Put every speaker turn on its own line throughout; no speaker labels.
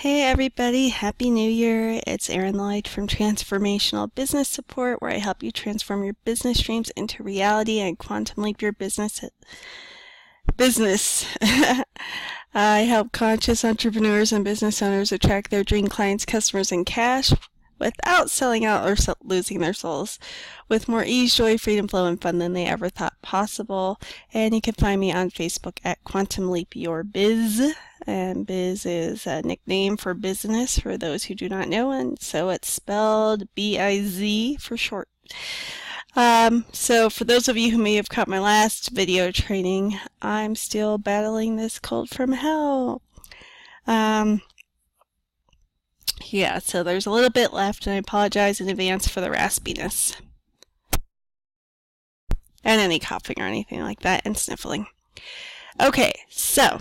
Hey everybody, Happy New Year. It's Erin Lloyd from Transformational Business Support, where I help you transform your business dreams into reality and quantum leap your business. I help conscious entrepreneurs and business owners attract their dream clients, customers, and cash without selling out or losing their souls, with more ease, joy, freedom, flow, and fun than they ever thought possible. And you can find me on Facebook at Quantum Leap Your Biz. And biz is a nickname for business for those who do not know, and so it's spelled B-I-Z for short. So for those of you who may have caught my last video training, I'm still battling this cold from hell. Yeah, so there's a little bit left, and I apologize in advance for the raspiness. And any coughing or anything like that, and sniffling. Okay, so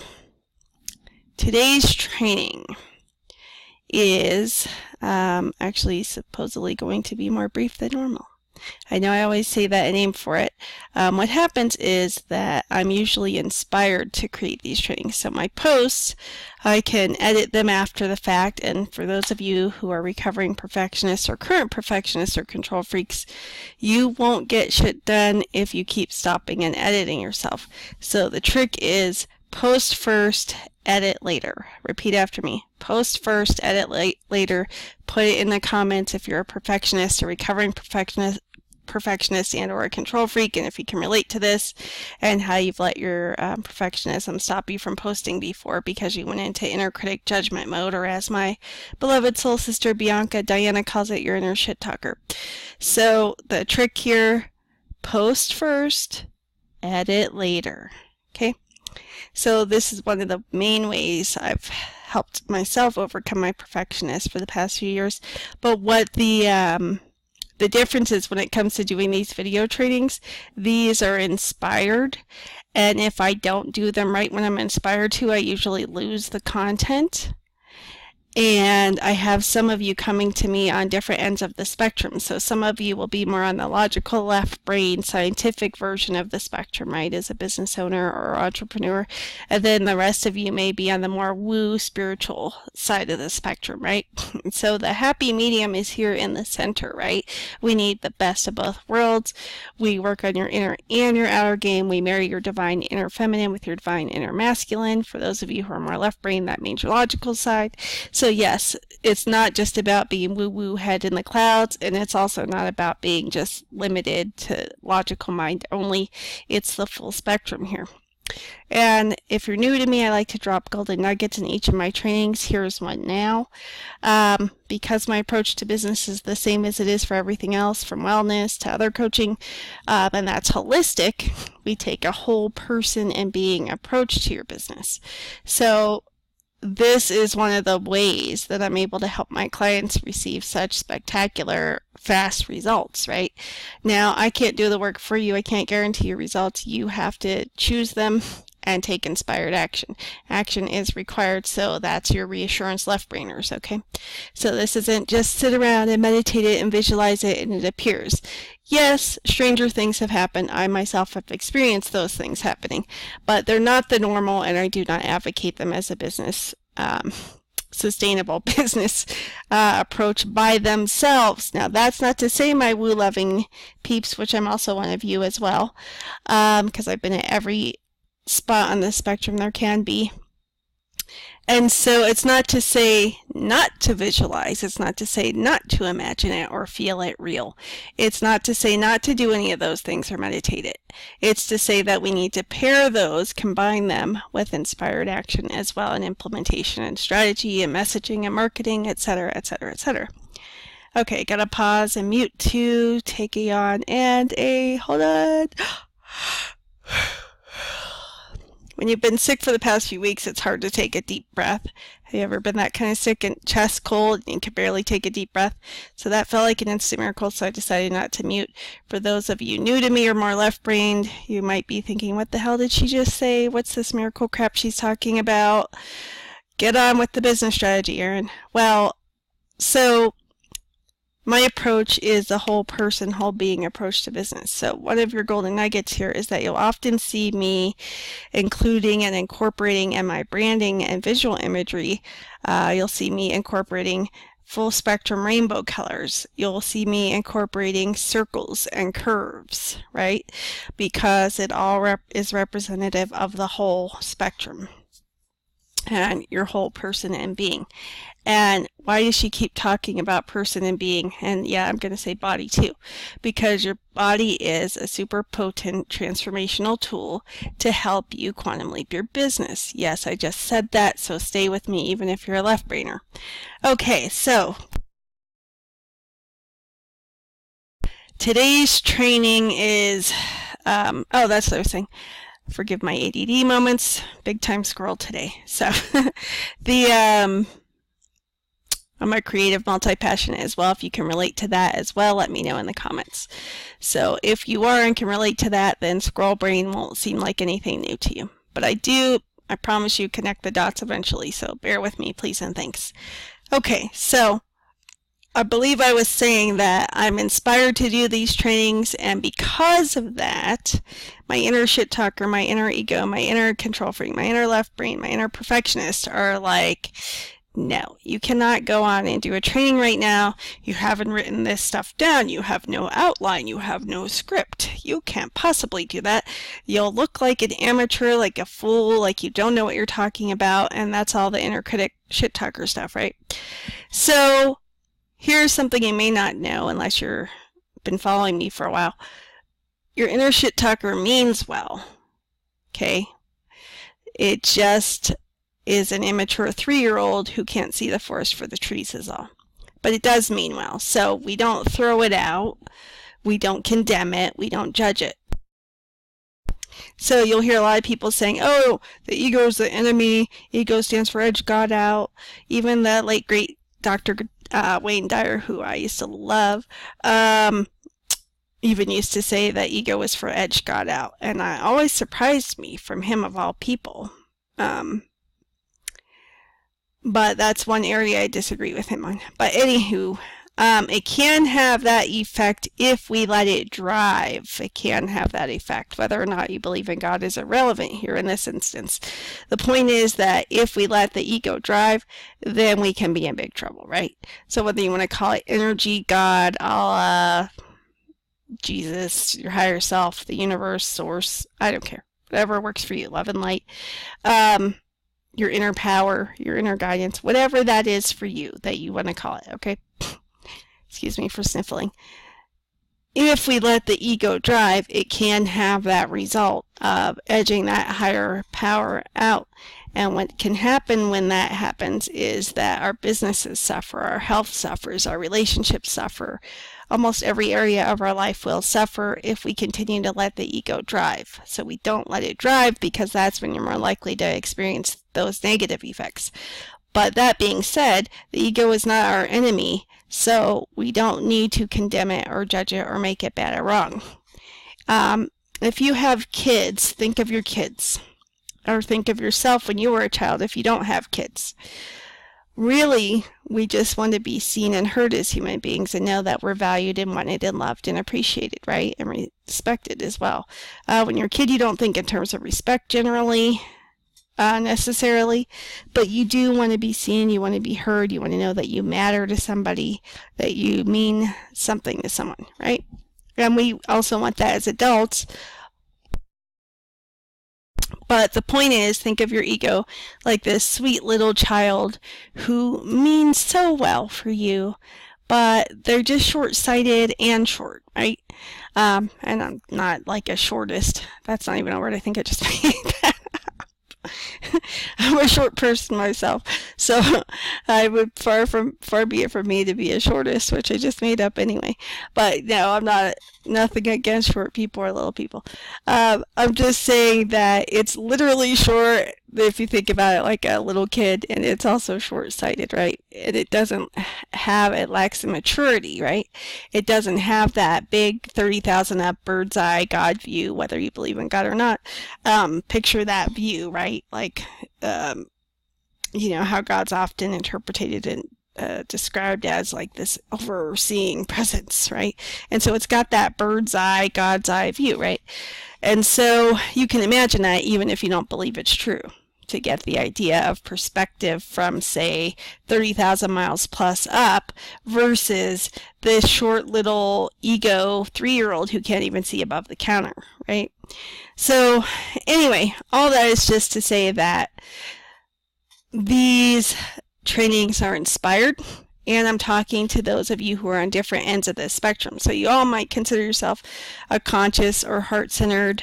today's training is actually supposedly going to be more brief than normal. I know I always say that and aim for it. What happens is that I'm usually inspired to create these trainings. So my posts, I can edit them after the fact, and for those of you who are recovering perfectionists or current perfectionists or control freaks, you won't get shit done if you keep stopping and editing yourself. So the trick is post first, edit later. Repeat after me. Post first, edit later. Put it in the comments if you're a perfectionist, a recovering perfectionist and or a control freak, and if you can relate to this and how you've let your perfectionism stop you from posting before because you went into inner critic judgment mode, or as my beloved soul sister Diana calls it, your inner shit talker. So the trick here, post first, edit later. Okay? So this is one of the main ways I've helped myself overcome my perfectionist for the past few years. But what the difference is when it comes to doing these video trainings, these are inspired, and if I don't do them right when I'm inspired to, I usually lose the content. And I have some of you coming to me on different ends of the spectrum. So some of you will be more on the logical left brain scientific version of the spectrum, right, as a business owner or entrepreneur. And then the rest of you may be on the more woo spiritual side of the spectrum, right? So the happy medium is here in the center, right? We need the best of both worlds. We work on your inner and your outer game. We marry your divine inner feminine with your divine inner masculine. For those of you who are more left brain, that means your logical side. So yes, it's not just about being woo-woo head in the clouds, and it's also not about being just limited to logical mind only. It's the full spectrum here. And if you're new to me, I like to drop golden nuggets in each of my trainings. Here's one now. Because my approach to business is the same as it is for everything else, from wellness to other coaching, and that's holistic, we take a whole person and being approach to your business. So this is one of the ways that I'm able to help my clients receive such spectacular, fast results, right? Now, I can't do the work for you. I can't guarantee your results. You have to choose them and take inspired action. Action is required, so that's your reassurance left brainers, okay? So this isn't just sit around and meditate it and visualize it and it appears. Yes, stranger things have happened. I myself have experienced those things happening, but they're not the normal, and I do not advocate them as a business, sustainable business approach by themselves. Now, that's not to say my woo-loving peeps, which I'm also one of you as well, because I've been at every spot on the spectrum there can be. And so it's not to say not to visualize. It's not to say not to imagine it or feel it real. It's not to say not to do any of those things or meditate it. It's to say that we need to pair those, combine them with inspired action as well, and implementation and strategy and messaging and marketing, etc., etc., etc. Okay, gotta pause and mute to take a yawn and a hold on. When you've been sick for the past few weeks, it's hard to take a deep breath. Have you ever been that kind of sick and chest cold and you can barely take a deep breath? So that felt like an instant miracle, so I decided not to mute. For those of you new to me or more left-brained, you might be thinking, what the hell did she just say? What's this miracle crap she's talking about? Get on with the business strategy, Erin. Well, so my approach is the whole person, whole being approach to business. So one of your golden nuggets here is that you'll often see me including and incorporating in my branding and visual imagery. You'll see me incorporating full spectrum rainbow colors. You'll see me incorporating circles and curves, right? Because it all is representative of the whole spectrum and your whole person and being. And why does she keep talking about person and being? And yeah, I'm going to say body too, because your body is a super potent transformational tool to help you quantum leap your business. Yes, I just said that, so stay with me even if you're a left brainer. Okay, so today's training is, oh, that's what I was saying. Forgive my ADD moments, big time scroll today. So I'm a creative multi-passionate as well. If you can relate to that as well, let me know in the comments. So if you are and can relate to that, then scroll brain won't seem like anything new to you. But I promise you, connect the dots eventually. So bear with me, please and thanks. Okay, so I believe I was saying that I'm inspired to do these trainings, and because of that, my inner shit talker, my inner ego, my inner control freak, my inner left brain, my inner perfectionist are like, no, you cannot go on and do a training right now. You haven't written this stuff down. You have no outline. You have no script. You can't possibly do that. You'll look like an amateur, like a fool, like you don't know what you're talking about, and that's all the inner critic shit talker stuff, right? So here's something you may not know unless you've been following me for a while. Your inner shit talker means well, okay? It just is an immature 3-year-old who can't see the forest for the trees is all. But it does mean well. So we don't throw it out. We don't condemn it. We don't judge it. So you'll hear a lot of people saying, oh, the ego is the enemy. Ego stands for edge God out. Even the late great Dr. Wayne Dyer, who I used to love, even used to say that ego was for edge God out. And it always surprised me from him of all people. But that's one area I disagree with him on. But anywho, it can have that effect if we let it drive. It can have that effect. Whether or not you believe in God is irrelevant here in this instance. The point is that if we let the ego drive, then we can be in big trouble, right? So whether you want to call it energy, God, Allah, Jesus, your higher self, the universe, source, I don't care. Whatever works for you, love and light. Your inner power, your inner guidance, whatever that is for you that you want to call it, okay? Excuse me for sniffling. If we let the ego drive, it can have that result of edging that higher power out. And what can happen when that happens is that our businesses suffer, our health suffers, our relationships suffer. Almost every area of our life will suffer if we continue to let the ego drive. So we don't let it drive because that's when you're more likely to experience those negative effects. But that being said, the ego is not our enemy, so we don't need to condemn it or judge it or make it bad or wrong. If you have kids, think of your kids. Or think of yourself when you were a child if you don't have kids. Really, we just want to be seen and heard as human beings and know that we're valued and wanted and loved and appreciated, right? And respected as well. When you're a kid, you don't think in terms of respect generally, necessarily, but you do want to be seen, you want to be heard, you want to know that you matter to somebody, that you mean something to someone, right? And we also want that as adults. But the point is, think of your ego like this sweet little child who means so well for you, but they're just short-sighted and short, right? And I'm not like a shortist. That's not even a word. I think I just made that up. I'm a short person myself, so I would far be it from me to be a shortist, which I just made up anyway. But no, I'm not. Nothing against short people or little people. I'm just saying that it's literally short if you think about it like a little kid, and it's also short-sighted, right? And it lacks the maturity, right? It doesn't have that big 30,000 up bird's eye God view, whether you believe in God or not. Picture that view, right? Like, you know, how God's often interpreted in described as like this overseeing presence, right? And so it's got that bird's eye, God's eye view, right? And so you can imagine that even if you don't believe it's true, to get the idea of perspective from, say, 30,000 miles plus up versus this short little ego 3-year-old who can't even see above the counter, right? So anyway, all that is just to say that these trainings are inspired, and I'm talking to those of you who are on different ends of the spectrum. So you all might consider yourself a conscious or heart-centered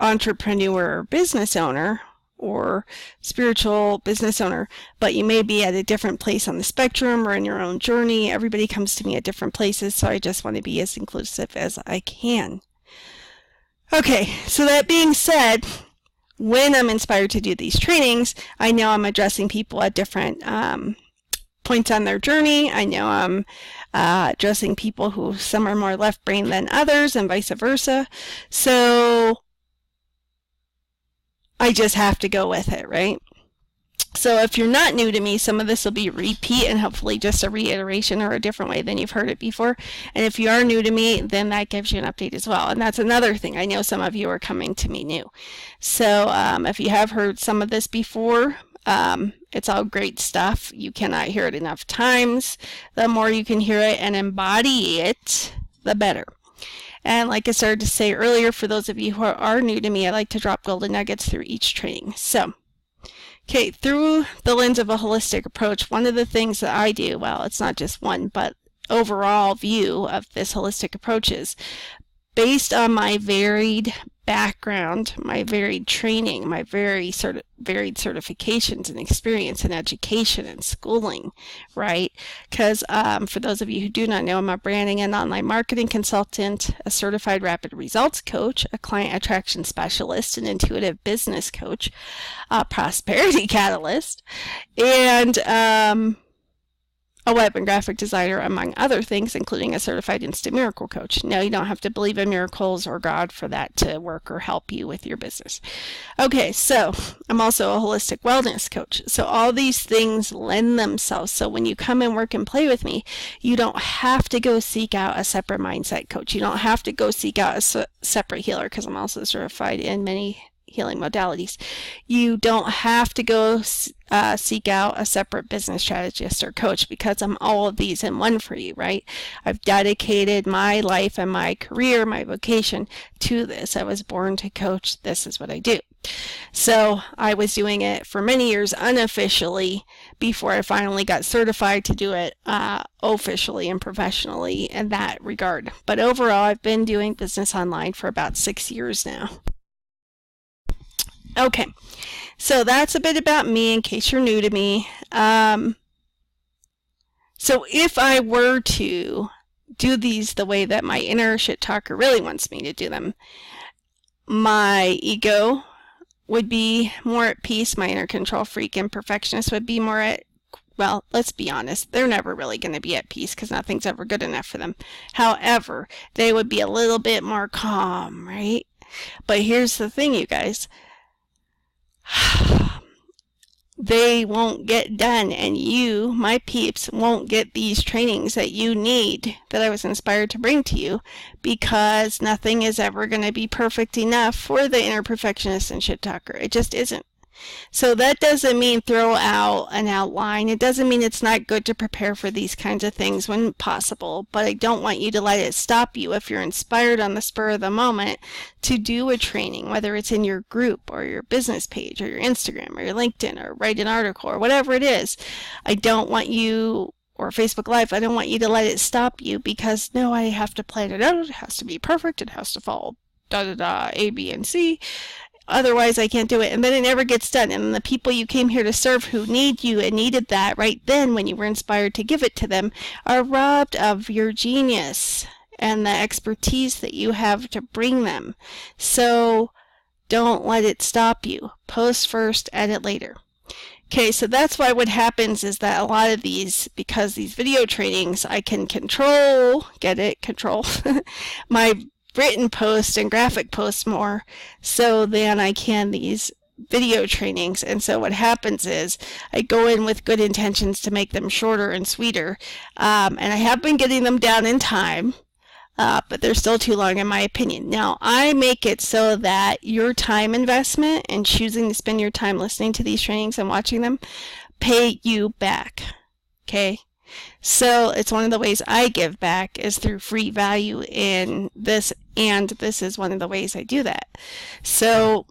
entrepreneur or business owner or spiritual business owner, but you may be at a different place on the spectrum or in your own journey. Everybody comes to me at different places, so I just want to be as inclusive as I can. Okay, so that being said, when I'm inspired to do these trainings, I know I'm addressing people at different points on their journey. I know I'm addressing people who some are more left brain than others and vice versa. So I just have to go with it, right? So if you're not new to me, some of this will be a repeat and hopefully just a reiteration or a different way than you've heard it before. And if you are new to me, then that gives you an update as well. And that's another thing. I know some of you are coming to me new. So if you have heard some of this before, it's all great stuff. You cannot hear it enough times. The more you can hear it and embody it, the better. And like I started to say earlier, for those of you who are new to me, I like to drop golden nuggets through each training. So, okay, through the lens of a holistic approach, one of the things that I do, well, it's not just one, but overall view of this holistic approach is based on my varied background, my varied training, my varied certifications and experience in education and schooling, right? Because for those of you who do not know, I'm a branding and online marketing consultant, a certified rapid results coach, a client attraction specialist, an intuitive business coach, a prosperity catalyst, and a web and graphic designer, among other things, including a certified instant miracle coach. Now, you don't have to believe in miracles or God for that to work or help you with your business. Okay, so I'm also a holistic wellness coach. So all these things lend themselves. So when you come and work and play with me, you don't have to go seek out a separate mindset coach. You don't have to go seek out a separate healer, because I'm also certified in many healing modalities. You don't have to go seek out a separate business strategist or coach, because I'm all of these in one for you, right? I've dedicated my life and my career, my vocation to this. I was born to coach. This is what I do. So I was doing it for many years unofficially before I finally got certified to do it officially and professionally in that regard. But overall, I've been doing business online for about 6 years now. Okay, so that's a bit about me in case you're new to me. So if I were to do these the way that my inner shit talker really wants me to do them, my ego would be more at peace. My inner control freak and perfectionist would be more at, well, let's be honest, they're never really going to be at peace because nothing's ever good enough for them. However, they would be a little bit more calm, right? But here's the thing, you guys. They won't get done, and you, my peeps, won't get these trainings that you need, that I was inspired to bring to you, because nothing is ever going to be perfect enough for the inner perfectionist and shit talker. It just isn't. So that doesn't mean throw out an outline. It doesn't mean it's not good to prepare for these kinds of things when possible, but I don't want you to let it stop you if you're inspired on the spur of the moment to do a training, whether it's in your group or your business page or your Instagram or your LinkedIn or write an article or whatever it is. I don't want you, or Facebook Live, I don't want you to let it stop you because, no, I have to plan it out. It has to be perfect. It has to follow A, B, and C. Otherwise, I can't do it. And then it never gets done. And the people you came here to serve who need you and needed that right then when you were inspired to give it to them are robbed of your genius and the expertise that you have to bring them. So don't let it stop you. Post first, edit later. Okay, so that's why what happens is that a lot of these, because these video trainings, I can control, get it, control, my written post and graphic posts more, so then I can video trainings, and so what happens is I go in with good intentions to make them shorter and sweeter, and I have been getting them down in time, but they're still too long in my opinion. Now, I make it so that your time investment and choosing to spend your time listening to these trainings and watching them pay you back, okay? So it's one of the ways I give back is through free value in this, and this is one of the ways I do that. So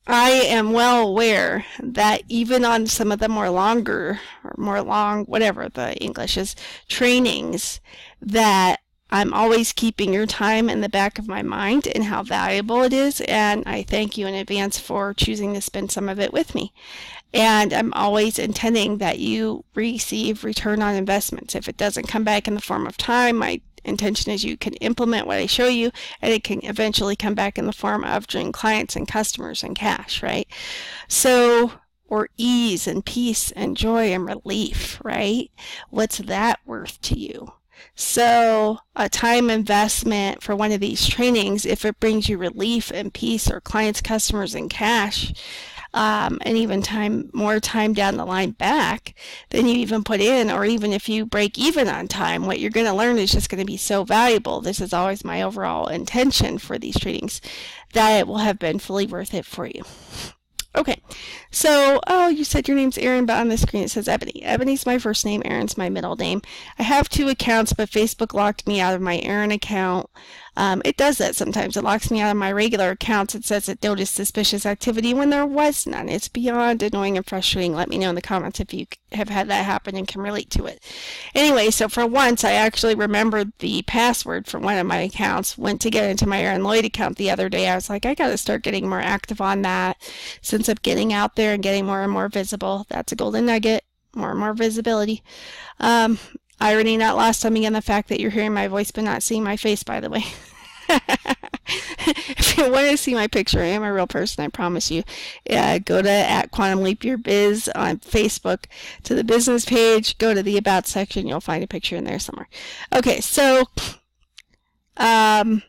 I am well aware that even on some of the more longer, or more long, whatever the English is, trainings, that I'm always keeping your time in the back of my mind and how valuable it is, and I thank you in advance for choosing to spend some of it with me. And I'm always intending that you receive return on investments. If it doesn't come back in the form of time, my intention is you can implement what I show you, and it can eventually come back in the form of dream clients and customers and cash, right? So, or ease and peace and joy and relief, right? What's that worth to you? So a time investment for one of these trainings, if it brings you relief and peace or clients, customers, and cash, and even more time down the line back than you even put in, or even if you break even on time, what you're going to learn is just going to be so valuable. This is always my overall intention for these trainings, that it will have been fully worth it for you. Okay, so, oh, you said your name's Erin, but on the screen it says Ebony. Ebony's my first name, Erin's my middle name. I have 2 accounts, but Facebook locked me out of my Erin account. It does that sometimes. It locks me out of my regular accounts. It says it noticed suspicious activity when there was none. It's beyond annoying and frustrating. Let me know in the comments if you have had that happen and can relate to it. Anyway, so for once, I actually remembered the password for one of my accounts. Went to get into my Erin Lloyd account the other day. I was like, I got to start getting more active on that since I'm getting out there and getting more and more visible. That's a golden nugget. More and more visibility. Irony not lost on me on the fact that you're hearing my voice but not seeing my face, by the way. If you want to see my picture, I am a real person, I promise you. Go to @QuantumLeapYourBiz on Facebook to the business page. Go to the About section. You'll find a picture in there somewhere. Okay, so where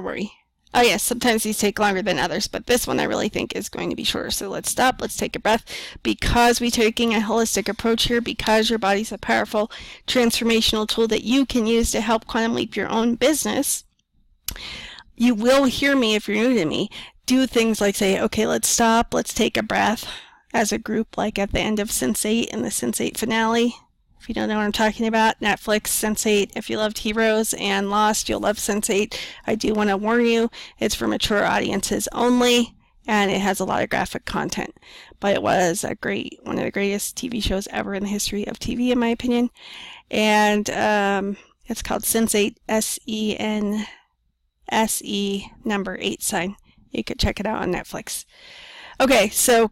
were we? Oh yes, sometimes these take longer than others, but this one I really think is going to be shorter. So let's stop, let's take a breath. Because we're taking a holistic approach here, because your body's a powerful transformational tool that you can use to help quantum leap your own business, you will hear me, if you're new to me, do things like say, okay, let's stop, let's take a breath as a group, like at the end of Sense8 and the Sense8 finale. If you don't know what I'm talking about, Netflix, Sense8. If you loved Heroes and Lost, you'll love Sense8. I do want to warn you, it's for mature audiences only, and it has a lot of graphic content. But it was one of the greatest TV shows ever in the history of TV, in my opinion. And it's called Sense8, S-E-N-S-E number 8 sign. You could check it out on Netflix. Okay, so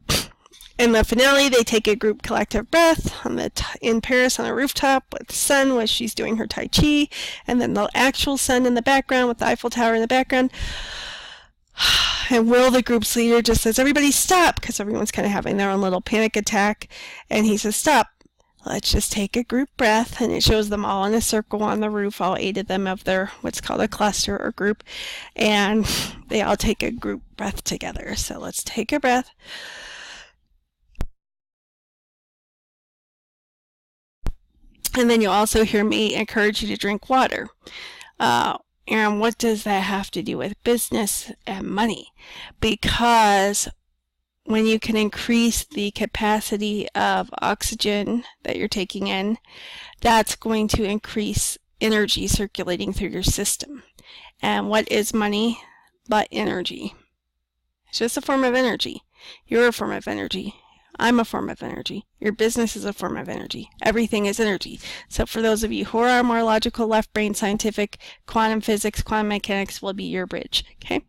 in the finale, they take a group collective breath in Paris on a rooftop with the sun while she's doing her Tai Chi, and then the actual sun in the background with the Eiffel Tower in the background. And Will, the group's leader, just says, everybody stop, because everyone's kind of having their own little panic attack. And he says, stop. Let's just take a group breath. And it shows them all in a circle on the roof, all 8 of them of their what's called a cluster or group. And they all take a group breath together. So let's take a breath. And then you'll also hear me encourage you to drink water. Erin, what does that have to do with business and money? Because when you can increase the capacity of oxygen that you're taking in, that's going to increase energy circulating through your system. And what is money but energy? It's just a form of energy. You're a form of energy. I'm a form of energy. Your business is a form of energy. Everything is energy. So for those of you who are more logical, left brain scientific, quantum physics, quantum mechanics will be your bridge. Okay?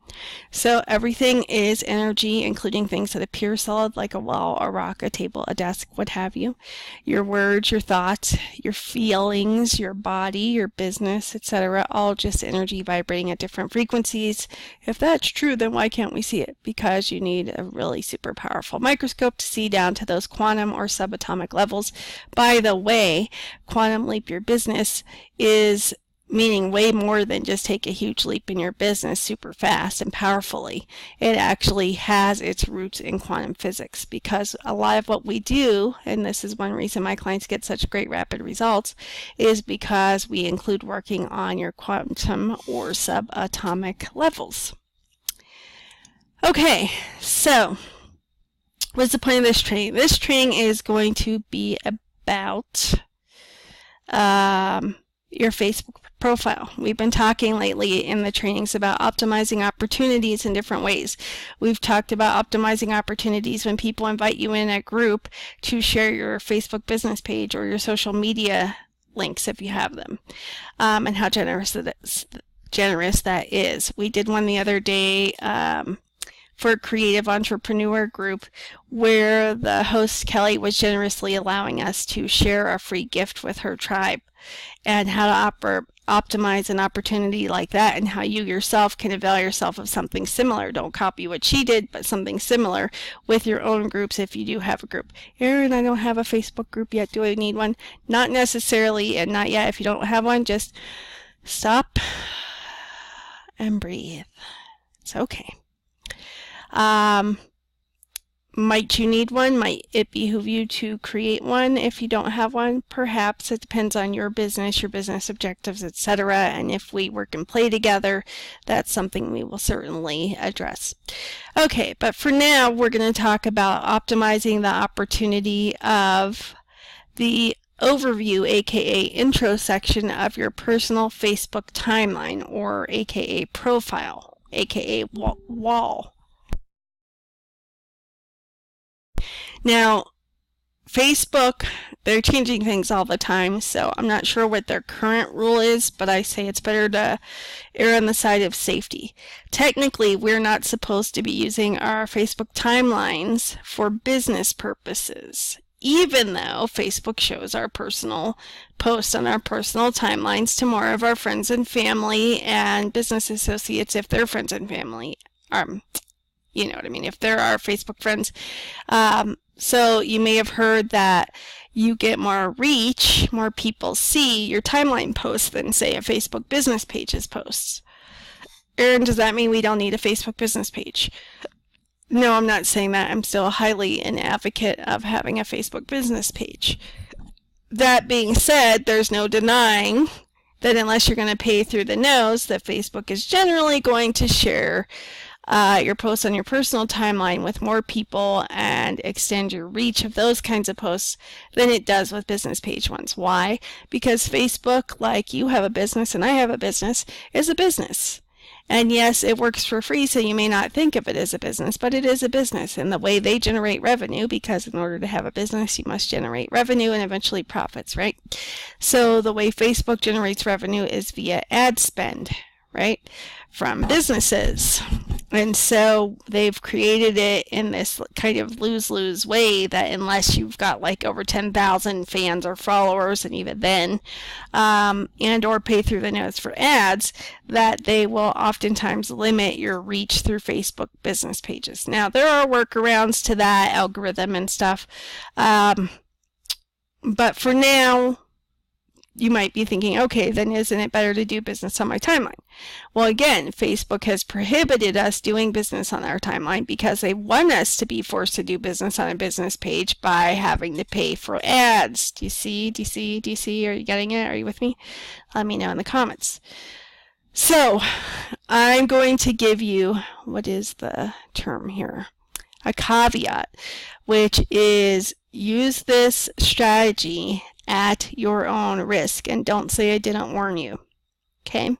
So everything is energy, including things that appear solid like a wall, a rock, a table, a desk, what have you. Your words, your thoughts, your feelings, your body, your business, etc. All just energy vibrating at different frequencies. If that's true, then why can't we see it? Because you need a really super powerful microscope to see down to those quantum or subatomic levels. By the way, Quantum Leap Your Business is meaning way more than just take a huge leap in your business super fast and powerfully. It actually has its roots in quantum physics, because a lot of what we do, and this is one reason my clients get such great rapid results, is because we include working on your quantum or subatomic levels. Okay, so what's the point of this training? This training is going to be about your Facebook profile. We've been talking lately in the trainings about optimizing opportunities in different ways. We've talked about optimizing opportunities when people invite you in a group to share your Facebook business page or your social media links if you have them, and how generous that is. We did one the other day for a creative entrepreneur group where the host Kelly was generously allowing us to share a free gift with her tribe, and how to optimize an opportunity like that, and how you yourself can avail yourself of something similar. Don't copy what she did, but something similar with your own groups if you do have a group. Erin, I don't have a Facebook group yet. Do I need one? Not necessarily, and not yet. If you don't have one, just stop and breathe. It's okay. Might you need one? Might it behoove you to create one if you don't have one? Perhaps. It depends on your business objectives, etc. And if we work and play together, that's something we will certainly address. Okay, but for now, we're going to talk about optimizing the opportunity of the overview, aka intro section of your personal Facebook timeline, or aka profile, aka wall. Now, Facebook, they're changing things all the time, so I'm not sure what their current rule is, but I say it's better to err on the side of safety. Technically, we're not supposed to be using our Facebook timelines for business purposes, even though Facebook shows our personal posts on our personal timelines to more of our friends and family and business associates if they're friends and family. You know what I mean, if they're our Facebook friends. So you may have heard that you get more reach, more people see your timeline posts than, say, a Facebook business page's posts. Erin, does that mean we don't need a Facebook business page? No, I'm not saying that. I'm still highly an advocate of having a Facebook business page. That being said, there's no denying that unless you're going to pay through the nose, that Facebook is generally going to share your posts on your personal timeline with more people and extend your reach of those kinds of posts than it does with business page ones. Why? Because Facebook, like you have a business and I have a business, is a business. And yes, it works for free, so you may not think of it as a business, but it is a business. And the way they generate revenue, because in order to have a business, you must generate revenue and eventually profits, right? So the way Facebook generates revenue is via ad spend, right, from businesses. And so they've created it in this kind of lose-lose way that unless you've got like over 10,000 fans or followers, and even then, and or pay through the nose for ads, that they will oftentimes limit your reach through Facebook business pages. Now, there are workarounds to that algorithm and stuff, but for now, you might be thinking, okay, then isn't it better to do business on my timeline? Well, again, Facebook has prohibited us doing business on our timeline because they want us to be forced to do business on a business page by having to pay for ads. Do you see? Do you see? Do you see? Are you getting it? Are you with me? Let me know in the comments. So, I'm going to give you, what is the term here? A caveat, which is use this strategy at your own risk, and don't say I didn't warn you, okay?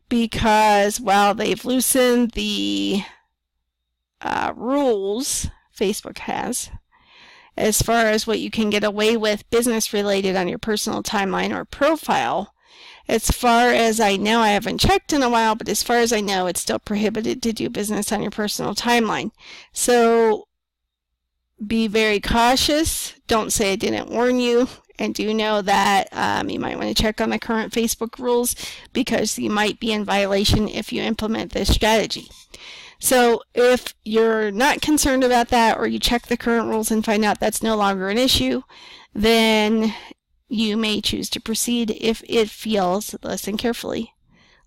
Because while they've loosened the rules, Facebook has, as far as what you can get away with business related on your personal timeline or profile, as far as I know, I haven't checked in a while, but as far as I know, it's still prohibited to do business on your personal timeline. So be very cautious. Don't say I didn't warn you. And do know that you might want to check on the current Facebook rules, because you might be in violation if you implement this strategy. So if you're not concerned about that, or you check the current rules and find out that's no longer an issue, then you may choose to proceed if it feels, listen carefully,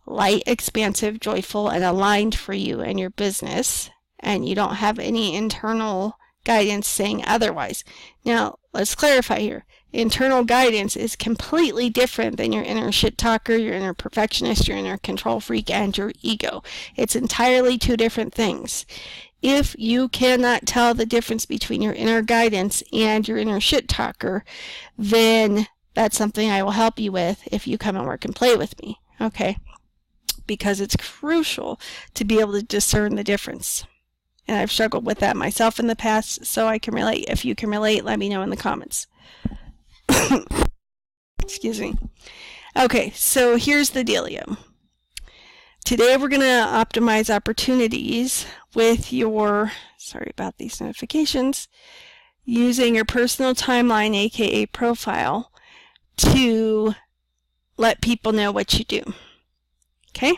light, expansive, joyful, and aligned for you and your business, and you don't have any internal guidance saying otherwise. Now, let's clarify here. Internal guidance is completely different than your inner shit talker, your inner perfectionist, your inner control freak, and your ego. It's entirely two different things. If you cannot tell the difference between your inner guidance and your inner shit talker, then that's something I will help you with if you come and work and play with me, okay? Because it's crucial to be able to discern the difference. And I've struggled with that myself in the past, so I can relate. If you can relate, let me know in the comments. Excuse me. Okay, so here's the dealio. Today we're going to optimize opportunities with your, sorry about these notifications, using your personal timeline, aka profile, to let people know what you do. Okay?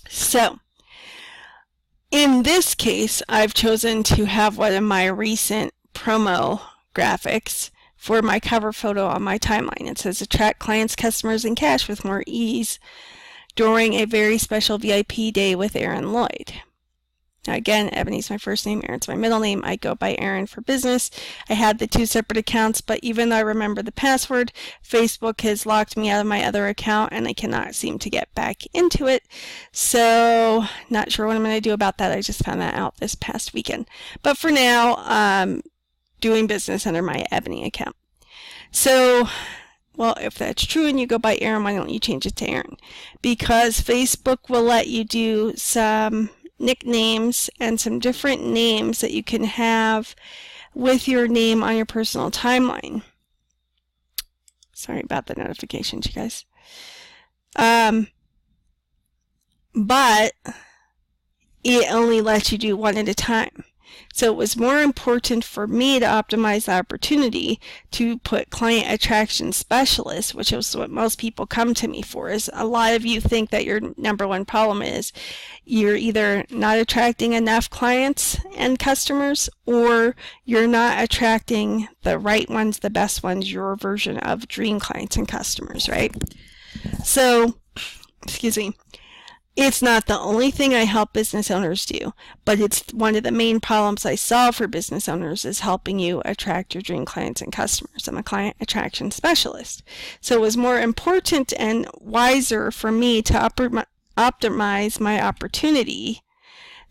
So, in this case, I've chosen to have one of my recent promo graphics for my cover photo on my timeline. It says, attract clients, customers, and cash with more ease during a very special VIP day with Erin Lloyd. Now again, Ebony's my first name, Erin's my middle name. I go by Erin for business. I had the two separate accounts, but even though I remember the password, Facebook has locked me out of my other account and I cannot seem to get back into it. So, not sure what I'm going to do about that. I just found that out this past weekend. But for now, doing business under my Ebony account. So, well, if that's true and you go by Erin, why don't you change it to Erin? Because Facebook will let you do some nicknames and some different names that you can have with your name on your personal timeline. Sorry about the notifications, you guys. But it only lets you do one at a time. So it was more important for me to optimize the opportunity to put client attraction specialist, which is what most people come to me for. Is a lot of you think that your number one problem is you're either not attracting enough clients and customers, or you're not attracting the right ones, the best ones, your version of dream clients and customers, right? So, excuse me. It's not the only thing I help business owners do, but it's one of the main problems I solve for business owners is helping you attract your dream clients and customers. I'm a client attraction specialist. So it was more important and wiser for me to optimize my opportunity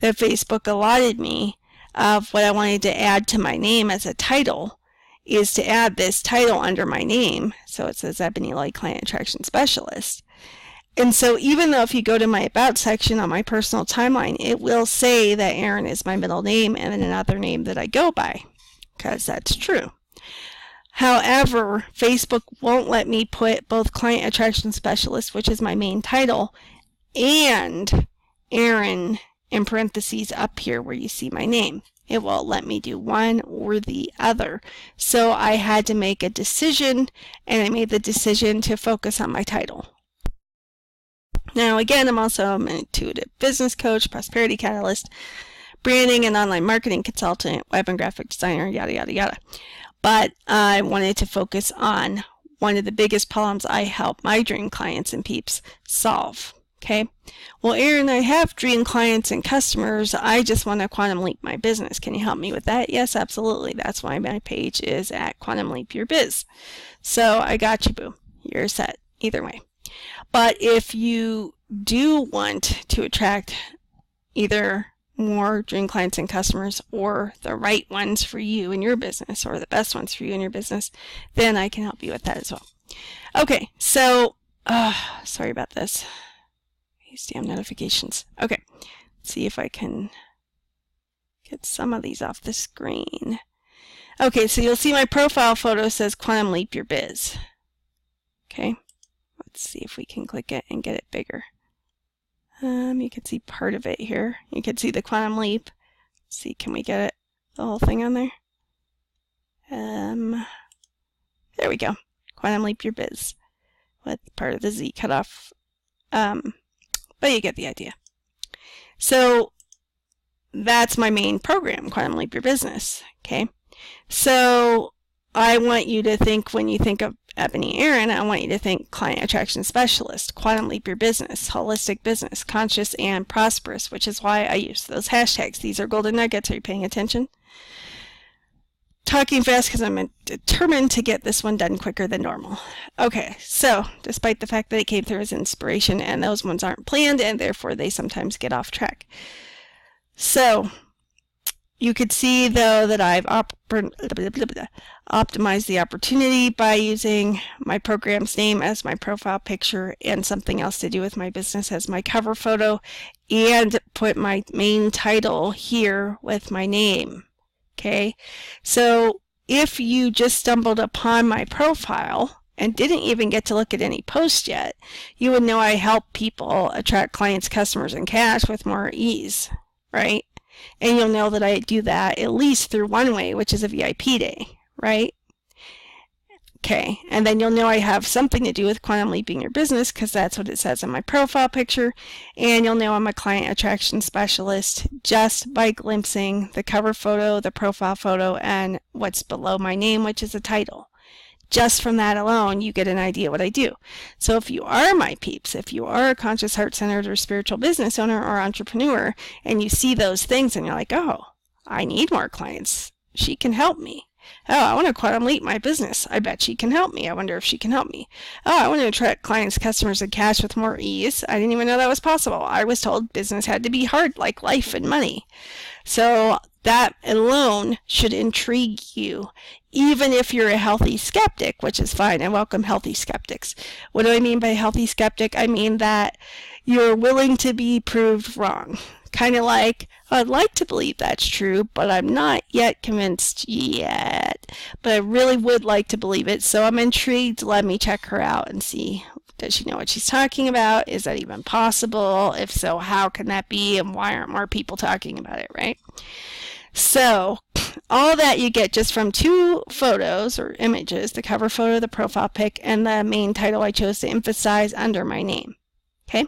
that Facebook allotted me of what I wanted to add to my name as a title is to add this title under my name. So it says Ebony Lloyd Client Attraction Specialist. And so even though if you go to my About section on my personal timeline, it will say that Erin is my middle name and then another name that I go by, because that's true. However, Facebook won't let me put both Client Attraction Specialist, which is my main title, and Erin in parentheses up here where you see my name. It won't let me do one or the other. So I had to make a decision, and I made the decision to focus on my title. Now, again, I'm also an intuitive business coach, prosperity catalyst, branding and online marketing consultant, web and graphic designer, yada, yada, yada. But I wanted to focus on one of the biggest problems I help my dream clients and peeps solve. Okay? Well, Erin, I have dream clients and customers. I just want to quantum leap my business. Can you help me with that? Yes, absolutely. That's why my page is at Quantum Leap Your Biz. So I got you, boo. You're set either way. But if you do want to attract either more dream clients and customers or the right ones for you in your business or the best ones for you in your business, then I can help you with that as well. Okay, so, sorry about this. These damn notifications. Okay, let's see if I can get some of these off the screen. Okay, so you'll see my profile photo says Quantum Leap Your Biz. Okay. Let's see if we can click it and get it bigger. You can see part of it here. You can see the quantum leap. Let's see, can we get it, the whole thing on there? There we go. Quantum Leap Your Biz. With part of the Z cut off. But you get the idea. So that's my main program, Quantum Leap Your Business. Okay. So I want you to think, when you think of Ebony Erin, I want you to think client attraction specialist, quantum leap your business, holistic business, conscious and prosperous, which is why I use those hashtags. These are golden nuggets. Are you paying attention? Talking fast because I'm determined to get this one done quicker than normal. Okay, so despite the fact that it came through as inspiration, and those ones aren't planned, and therefore they sometimes get off track. So you could see, though, that I've optimized the opportunity by using my program's name as my profile picture and something else to do with my business as my cover photo, and put my main title here with my name. Okay, so if you just stumbled upon my profile and didn't even get to look at any posts yet, you would know I help people attract clients, customers, and cash with more ease, right? And you'll know that I do that at least through one way, which is a VIP day, right? Okay, and then you'll know I have something to do with quantum leaping your business, because that's what it says in my profile picture, and you'll know I'm a client attraction specialist just by glimpsing the cover photo, the profile photo, and what's below my name, which is a title. Just from that alone, you get an idea what I do. So if you are my peeps, if you are a conscious, heart-centered, or spiritual business owner or entrepreneur, and you see those things and you're like, oh, I need more clients, she can help me. Oh, I want to quantum leap my business. I bet she can help me. I wonder if she can help me. Oh, I want to attract clients, customers, and cash with more ease. I didn't even know that was possible. I was told business had to be hard, like life and money. So that alone should intrigue you, even if you're a healthy skeptic, which is fine. I welcome healthy skeptics. What do I mean by healthy skeptic? I mean that you're willing to be proved wrong. Kind of like, I'd like to believe that's true, but I'm not yet convinced yet. But I really would like to believe it, so I'm intrigued. Let me check her out and see, does she know what she's talking about? Is that even possible? If so, how can that be? And why aren't more people talking about it, right? So all that you get just from two photos or images, the cover photo, the profile pic, and the main title I chose to emphasize under my name. Okay?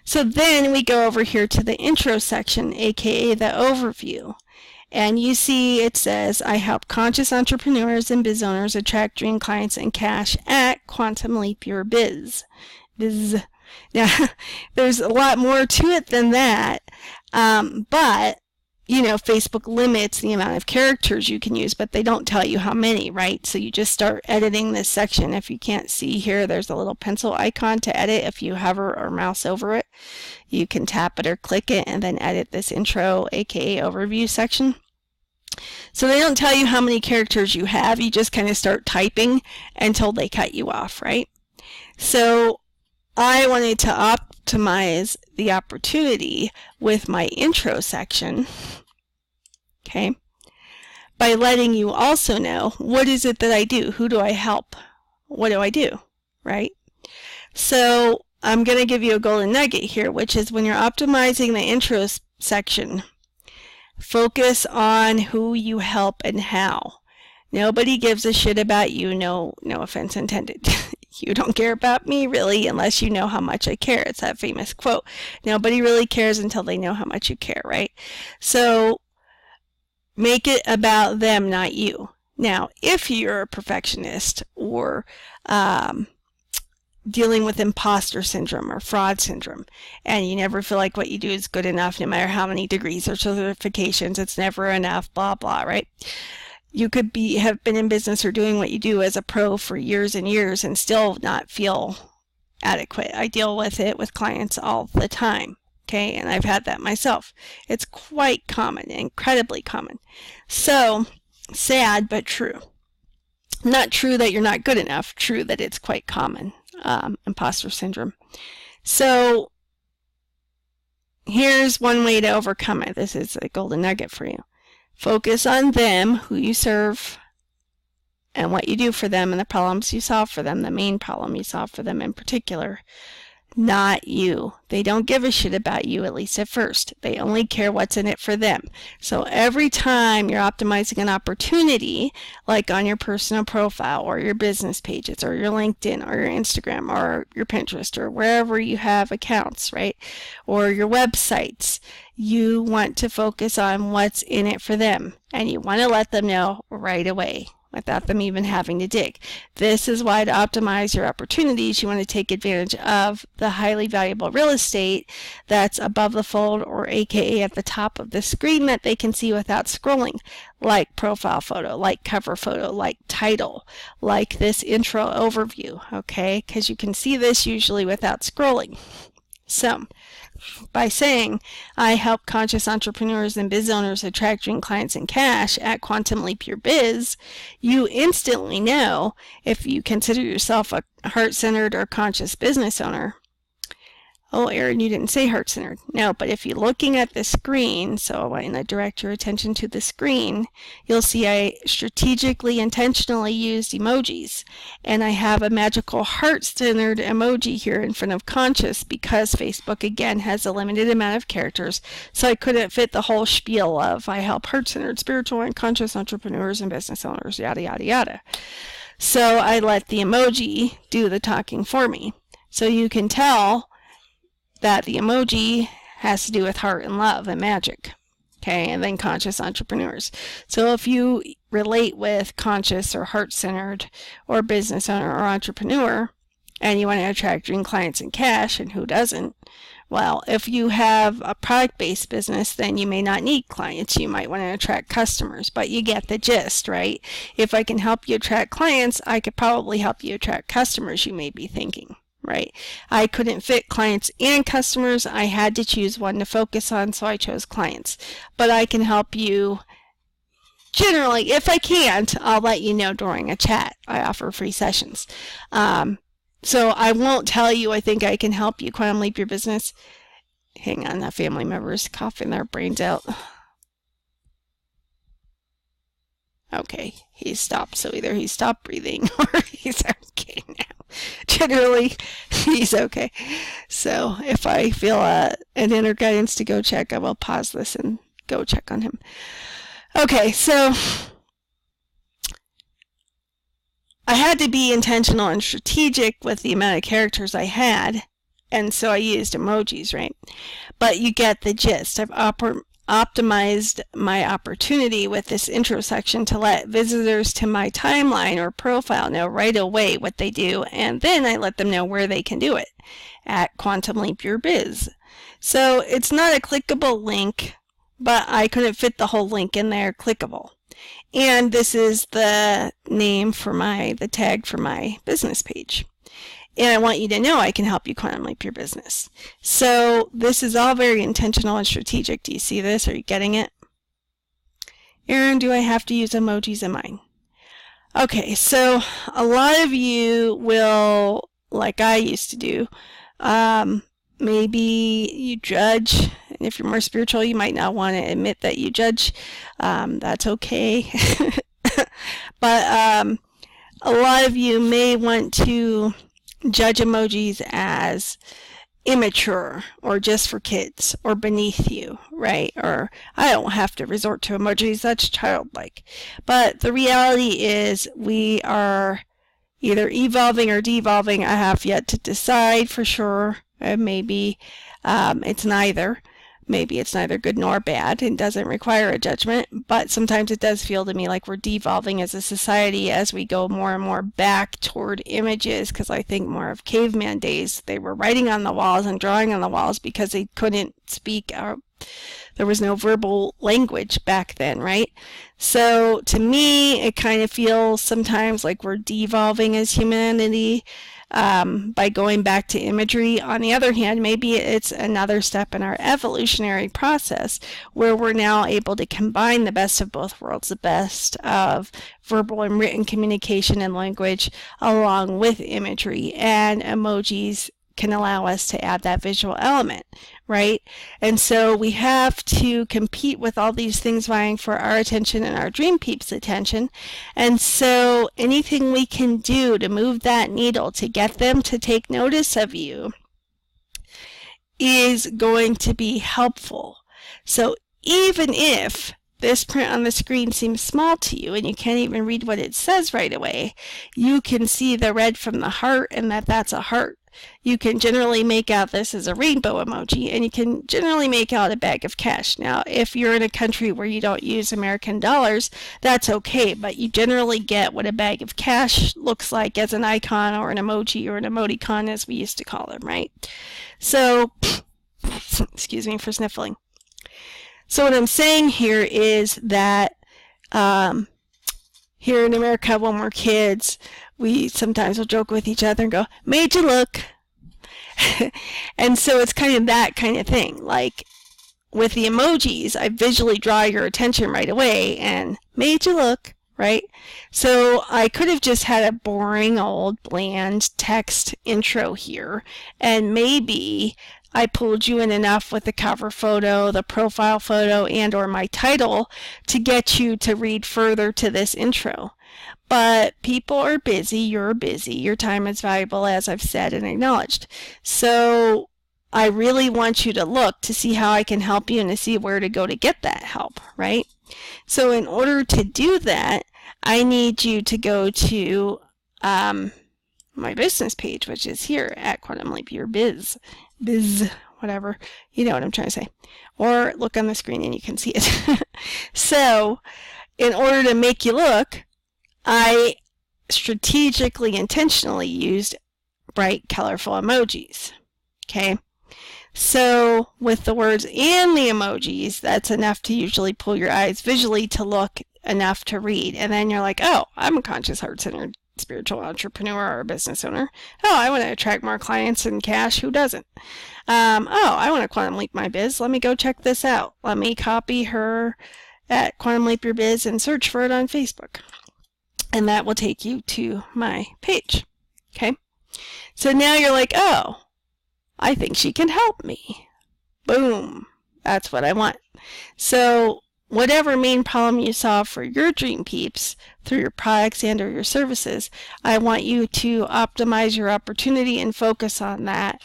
So then we go over here to the intro section, aka the overview. And you see it says, I help conscious entrepreneurs and biz owners attract dream clients and cash at Quantum Leap Your Biz. Now, there's a lot more to it than that, but you know, Facebook limits the amount of characters you can use, but they don't tell you how many, right? So you just start editing this section. If you can't see here, there's a little pencil icon to edit. If you hover or mouse over it, you can tap it or click it and then edit this intro, aka overview section. So they don't tell you how many characters you have. You just kind of start typing until they cut you off, right? So I wanted to optimize the opportunity with my intro section, okay, by letting you also know, what is it that I do? Who do I help? What do I do, right? So I'm going to give you a golden nugget here, which is when you're optimizing the intro section, focus on who you help and how. Nobody gives a shit about you, no offense intended. You don't care about me, really, unless you know how much I care. It's that famous quote. Nobody really cares until they know how much you care, right? So make it about them, not you. Now, if you're a perfectionist or dealing with imposter syndrome or fraud syndrome, and you never feel like what you do is good enough, no matter how many degrees or certifications, it's never enough, blah, blah, right? You could have been in business or doing what you do as a pro for years and years and still not feel adequate. I deal with it with clients all the time, okay? And I've had that myself. It's quite common, incredibly common. So, sad but true. Not true that you're not good enough, true that it's quite common, imposter syndrome. So, here's one way to overcome it. This is a golden nugget for you. Focus on them, who you serve, and what you do for them, and the problems you solve for them, the main problem you solve for them in particular, not you. They don't give a shit about you, at least at first. They only care what's in it for them. So every time you're optimizing an opportunity, like on your personal profile or your business pages or your LinkedIn or your Instagram or your Pinterest or wherever you have accounts, right? Or your websites, you want to focus on what's in it for them. And you want to let them know right away. without them even having to dig. This is why, to optimize your opportunities, you want to take advantage of the highly valuable real estate that's above the fold, or aka at the top of the screen, that they can see without scrolling, like profile photo, like cover photo, like title, like this intro overview, okay? Because you can see this usually without scrolling. So, by saying, I help conscious entrepreneurs and biz owners attract dream clients and cash at Quantum Leap Your Biz, you instantly know if you consider yourself a heart-centered or conscious business owner. Oh, Erin, you didn't say heart-centered. No, but if you're looking at the screen, so I want to direct your attention to the screen, you'll see I strategically, intentionally used emojis. And I have a magical heart-centered emoji here in front of conscious because Facebook, again, has a limited amount of characters. So I couldn't fit the whole spiel of I help heart-centered, spiritual, and conscious entrepreneurs and business owners, yada, yada, yada. So I let the emoji do the talking for me. So you can tell that the emoji has to do with heart and love and magic, okay, and then conscious entrepreneurs. So if you relate with conscious or heart-centered or business owner or entrepreneur, and you want to attract dream clients and cash, and who doesn't? Well, if you have a product-based business, then you may not need clients. You might want to attract customers, but you get the gist, right? If I can help you attract clients, I could probably help you attract customers, you may be thinking. Right? I couldn't fit clients and customers. I had to choose one to focus on, so I chose clients. But I can help you generally. If I can't, I'll let you know during a chat. I offer free sessions. So I won't tell you I think I can help you Quantum Leap Your Business. Hang on, that family member is coughing their brains out. Okay, he stopped, so either he stopped breathing or he's okay now. Generally, he's okay. So if I feel an inner guidance to go check, I will pause this and go check on him. Okay, so I had to be intentional and strategic with the amount of characters I had, and so I used emojis, right? But you get the gist. I've optimized my opportunity with this intro section to let visitors to my timeline or profile know right away what they do, and then I let them know where they can do it at Quantum Leap Your Biz. So it's not a clickable link, but I couldn't fit the whole link in there clickable. And this is the name for the tag for my business page. And I want you to know I can help you Quantum Leap Your Business. So this is all very intentional and strategic. Do you see this? Are you getting it? Erin, do I have to use emojis in mine? Okay, so a lot of you will, like I used to do, maybe you judge. And if you're more spiritual, you might not want to admit that you judge. That's okay. But a lot of you may want to judge emojis as immature or just for kids or beneath you, right? Or I don't have to resort to emojis, that's childlike. But the reality is we are either evolving or devolving. I have yet to decide for sure. Maybe it's neither. Maybe it's neither good nor bad and doesn't require a judgment, but sometimes it does feel to me like we're devolving as a society as we go more and more back toward images, because I think more of caveman days. They were writing on the walls and drawing on the walls because they couldn't speak. There was no verbal language back then, right? So to me, it kind of feels sometimes like we're devolving as humanity by going back to imagery. On the other hand, maybe it's another step in our evolutionary process where we're now able to combine the best of both worlds, the best of verbal and written communication and language along with imagery, and emojis can allow us to add that visual element, right? And so we have to compete with all these things vying for our attention and our dream peeps' attention. And so anything we can do to move that needle to get them to take notice of you is going to be helpful. So even if this print on the screen seems small to you and you can't even read what it says right away, you can see the red from the heart and that's a heart. you can generally make out this as a rainbow emoji, and you can generally make out a bag of cash. Now, if you're in a country where you don't use American dollars, that's okay, but you generally get what a bag of cash looks like as an icon or an emoji or an emoticon, as we used to call them, right? So, excuse me for sniffling. So what I'm saying here is that here in America, when we're kids, we sometimes will joke with each other and go, "Made you look." And so it's kind of that kind of thing. Like with the emojis, I visually draw your attention right away and made you look, right? So I could have just had a boring old bland text intro here, and maybe I pulled you in enough with the cover photo, the profile photo, and or my title to get you to read further to this intro. But people are busy, you're busy, your time is valuable, as I've said and acknowledged. So I really want you to look to see how I can help you and to see where to go to get that help, right? So in order to do that, I need you to go to my business page, which is here at Quantum Leap Your Biz, whatever, you know what I'm trying to say. Or look on the screen and you can see it. So in order to make you look, I strategically, intentionally used bright, colorful emojis. Okay? So with the words and the emojis, that's enough to usually pull your eyes visually to look enough to read. And then you're like, oh, I'm a conscious, heart-centered spiritual entrepreneur or business owner. Oh, I want to attract more clients and cash. Who doesn't? Oh, I want to quantum leap my biz. Let me go check this out. Let me copy her at Quantum Leap Your Biz and search for it on Facebook. And that will take you to my page. Okay? So now you're like, oh, I think she can help me. Boom. That's what I want. So whatever main problem you solve for your dream peeps through your products and or your services, I want you to optimize your opportunity and focus on that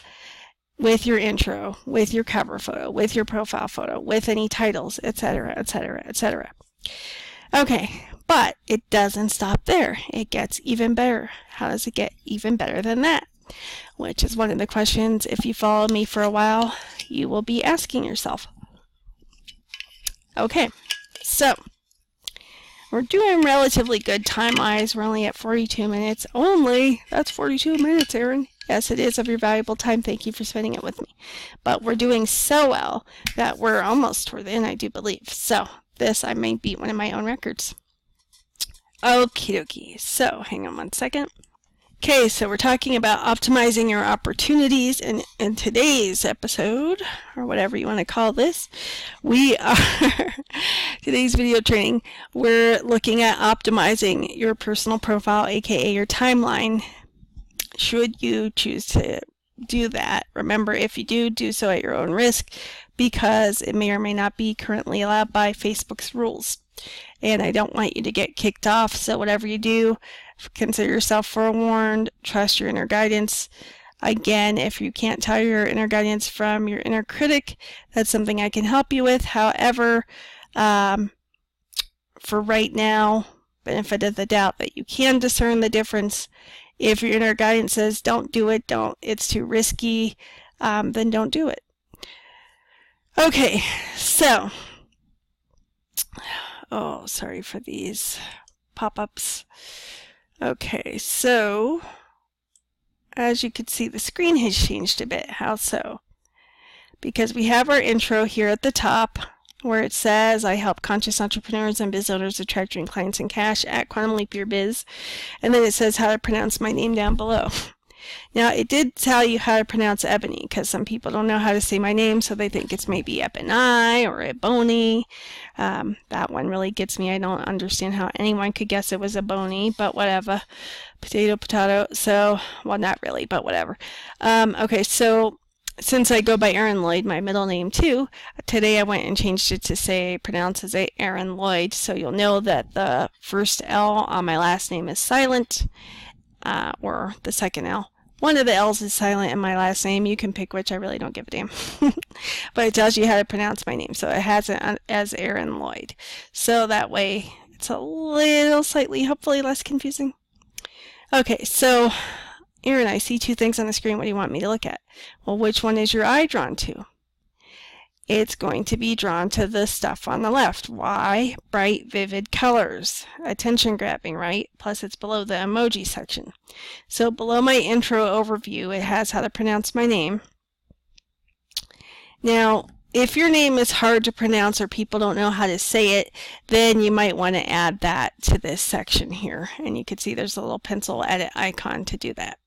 with your intro, with your cover photo, with your profile photo, with any titles, etc., etc., etc. Okay, but it doesn't stop there. It gets even better. How does it get even better than that? Which is one of the questions, if you follow me for a while, you will be asking yourself. Okay, so we're doing relatively good time-wise. We're only at 42 minutes. Only? That's 42 minutes, Erin. Yes, it is of your valuable time. Thank you for spending it with me. But we're doing so well that we're almost toward the end, I do believe. So this, I may beat one of my own records. Okie dokie. So hang on one second. Okay, so we're talking about optimizing your opportunities, and in today's episode, or whatever you want to call this, we are, today's video training, we're looking at optimizing your personal profile, aka your timeline, should you choose to do that. Remember, if you do, do so at your own risk, because it may or may not be currently allowed by Facebook's rules. And I don't want you to get kicked off, so whatever you do, consider yourself forewarned, trust your inner guidance. Again, if you can't tell your inner guidance from your inner critic, that's something I can help you with. However, for right now, benefit of the doubt that you can discern the difference. If your inner guidance says don't do it, it's too risky, then don't do it. Okay, so, oh, sorry for these pop-ups. Okay, so, as you can see, the screen has changed a bit. How so? Because we have our intro here at the top, where it says, I help conscious entrepreneurs and biz owners attract dream clients and cash at Quantum Leap Your Biz. And then it says how to pronounce my name down below. Now, it did tell you how to pronounce Ebony, because some people don't know how to say my name, so they think it's maybe Ebony or Ebony. That one really gets me. I don't understand how anyone could guess it was Ebony, but whatever. Potato, potato. So, well, not really, but whatever. Okay, so since I go by Erin Lloyd, my middle name too, today I went and changed it to say, pronounce as Erin Lloyd, so you'll know that the first L on my last name is silent, or the second L. One of the L's is silent in my last name. You can pick which. I really don't give a damn. But it tells you how to pronounce my name. So it has it as Erin Lloyd. So that way it's a little slightly, hopefully less confusing. Okay, so Erin, I see two things on the screen. What do you want me to look at? Well, which one is your eye drawn to? It's going to be drawn to the stuff on the left. Why? Bright, vivid colors. Attention grabbing, right? Plus it's below the emoji section. So below my intro overview, it has how to pronounce my name. Now, if your name is hard to pronounce or people don't know how to say it, then you might want to add that to this section here. And you can see there's a little pencil edit icon to do that.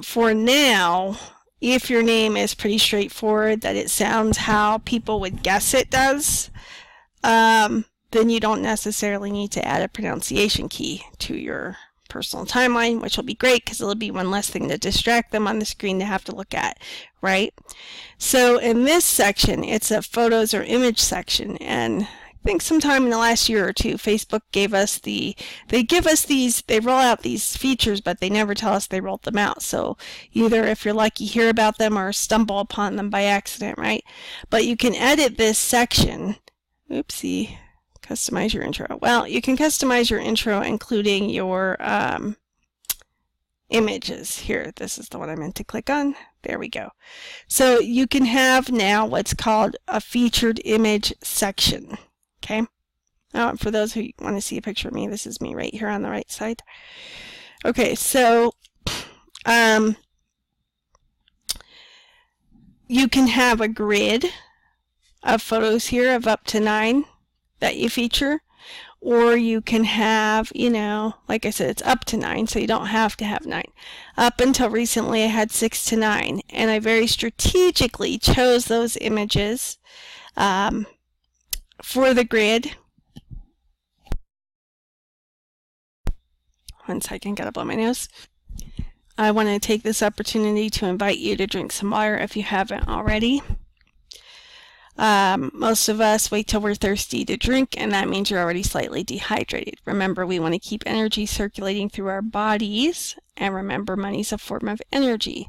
For now, if your name is pretty straightforward, that it sounds how people would guess it does, then you don't necessarily need to add a pronunciation key to your personal timeline, which will be great because it'll be one less thing to distract them on the screen to have to look at, right? So in this section, it's a photos or image section, and I think sometime in the last year or two, Facebook gave us they roll out these features, but they never tell us they rolled them out. So either if you're lucky, hear about them or stumble upon them by accident, right? But you can edit this section. Oopsie, customize your intro. Well, you can customize your intro, including your images. Here, this is the one I meant to click on. There we go. So you can have now what's called a featured image section. Okay. For those who want to see a picture of me, this is me right here on the right side. Okay, so you can have a grid of photos here of up to 9 that you feature, or you can have, like I said, it's up to 9, so you don't have to have 9. Up until recently, I had 6 to 9, and I very strategically chose those images for the grid. One second, gotta blow my nose. I want to take this opportunity to invite you to drink some water if you haven't already. Most of us wait till we're thirsty to drink, and that means you're already slightly dehydrated. Remember, we want to keep energy circulating through our bodies, and remember, money's a form of energy.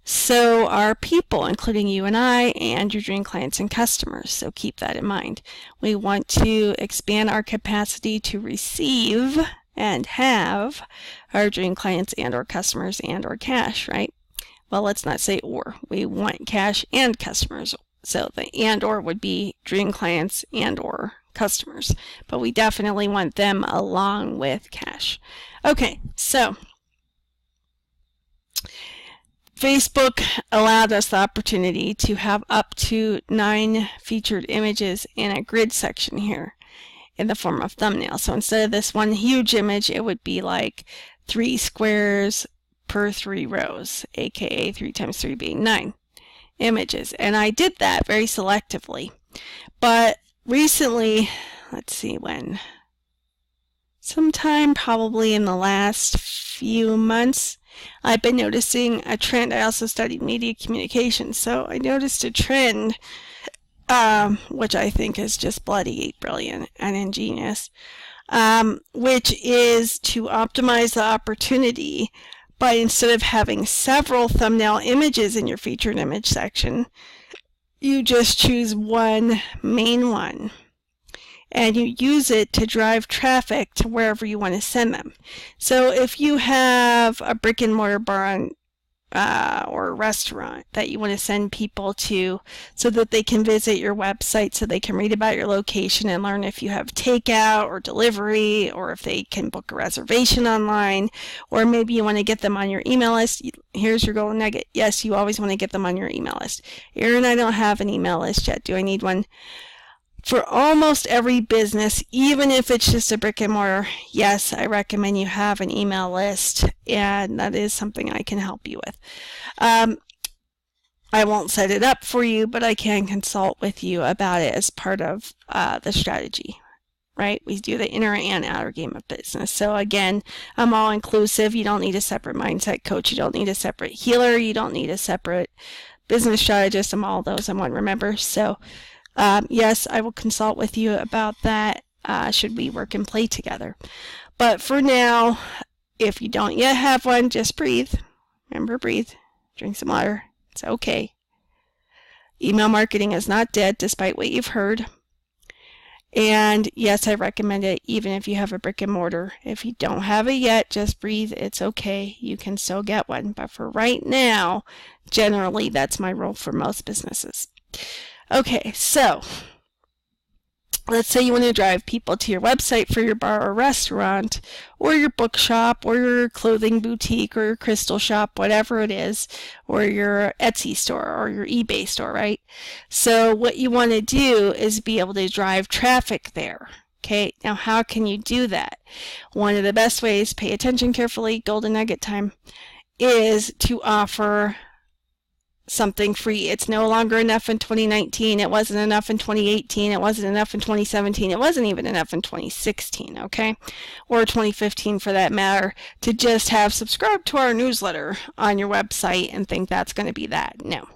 So are people, including you and I, and your dream clients and customers. So keep that in mind. We want to expand our capacity to receive and have our dream clients and or customers and or cash, right? Well, let's not say or. We want cash and customers. So the and or would be dream clients and or customers. But we definitely want them along with cash. Okay, so Facebook allowed us the opportunity to have up to 9 featured images in a grid section here in the form of thumbnail. So instead of this one huge image, it would be like 3 squares per 3 rows, aka 3 times 3 being 9 images. And I did that very selectively. But recently, let's see when, sometime probably in the last few months, I've been noticing a trend. I also studied media communication, so I noticed a trend, which I think is just bloody brilliant and ingenious, which is to optimize the opportunity by, instead of having several thumbnail images in your featured image section, you just choose one main one. And you use it to drive traffic to wherever you want to send them. So if you have a brick and mortar bar or a restaurant that you want to send people to so that they can visit your website, so they can read about your location and learn if you have takeout or delivery, or if they can book a reservation online, or maybe you want to get them on your email list. Here's your golden nugget. Yes, you always want to get them on your email list. Erin, I don't have an email list yet. Do I need one? For almost every business, even if it's just a brick and mortar, yes, I recommend you have an email list, and that is something I can help you with. I won't set it up for you, but I can consult with you about it as part of the strategy, right? We do the inner and outer game of business. So again, I'm all inclusive. You don't need a separate mindset coach. You don't need a separate healer. You don't need a separate business strategist. I'm all those in one, remember? So yes, I will consult with you about that should we work and play together. But for now, if you don't yet have one, just breathe. Remember, breathe. Drink some water. It's okay. Email marketing is not dead, despite what you've heard. And yes, I recommend it even if you have a brick and mortar. If you don't have it yet, just breathe. It's okay. You can still get one. But for right now, generally, that's my rule for most businesses. Okay, so let's say you want to drive people to your website for your bar or restaurant, or your bookshop, or your clothing boutique, or your crystal shop, whatever it is, or your Etsy store, or your eBay store, right? So what you want to do is be able to drive traffic there. Okay, now how can you do that? One of the best ways, pay attention carefully, golden nugget time, is to offer something free. It's no longer enough in 2019. It wasn't enough in 2018. It wasn't enough in 2017. It wasn't even enough in 2016, okay? Or 2015 for that matter, to just have subscribed to our newsletter on your website and think that's going to be that. No.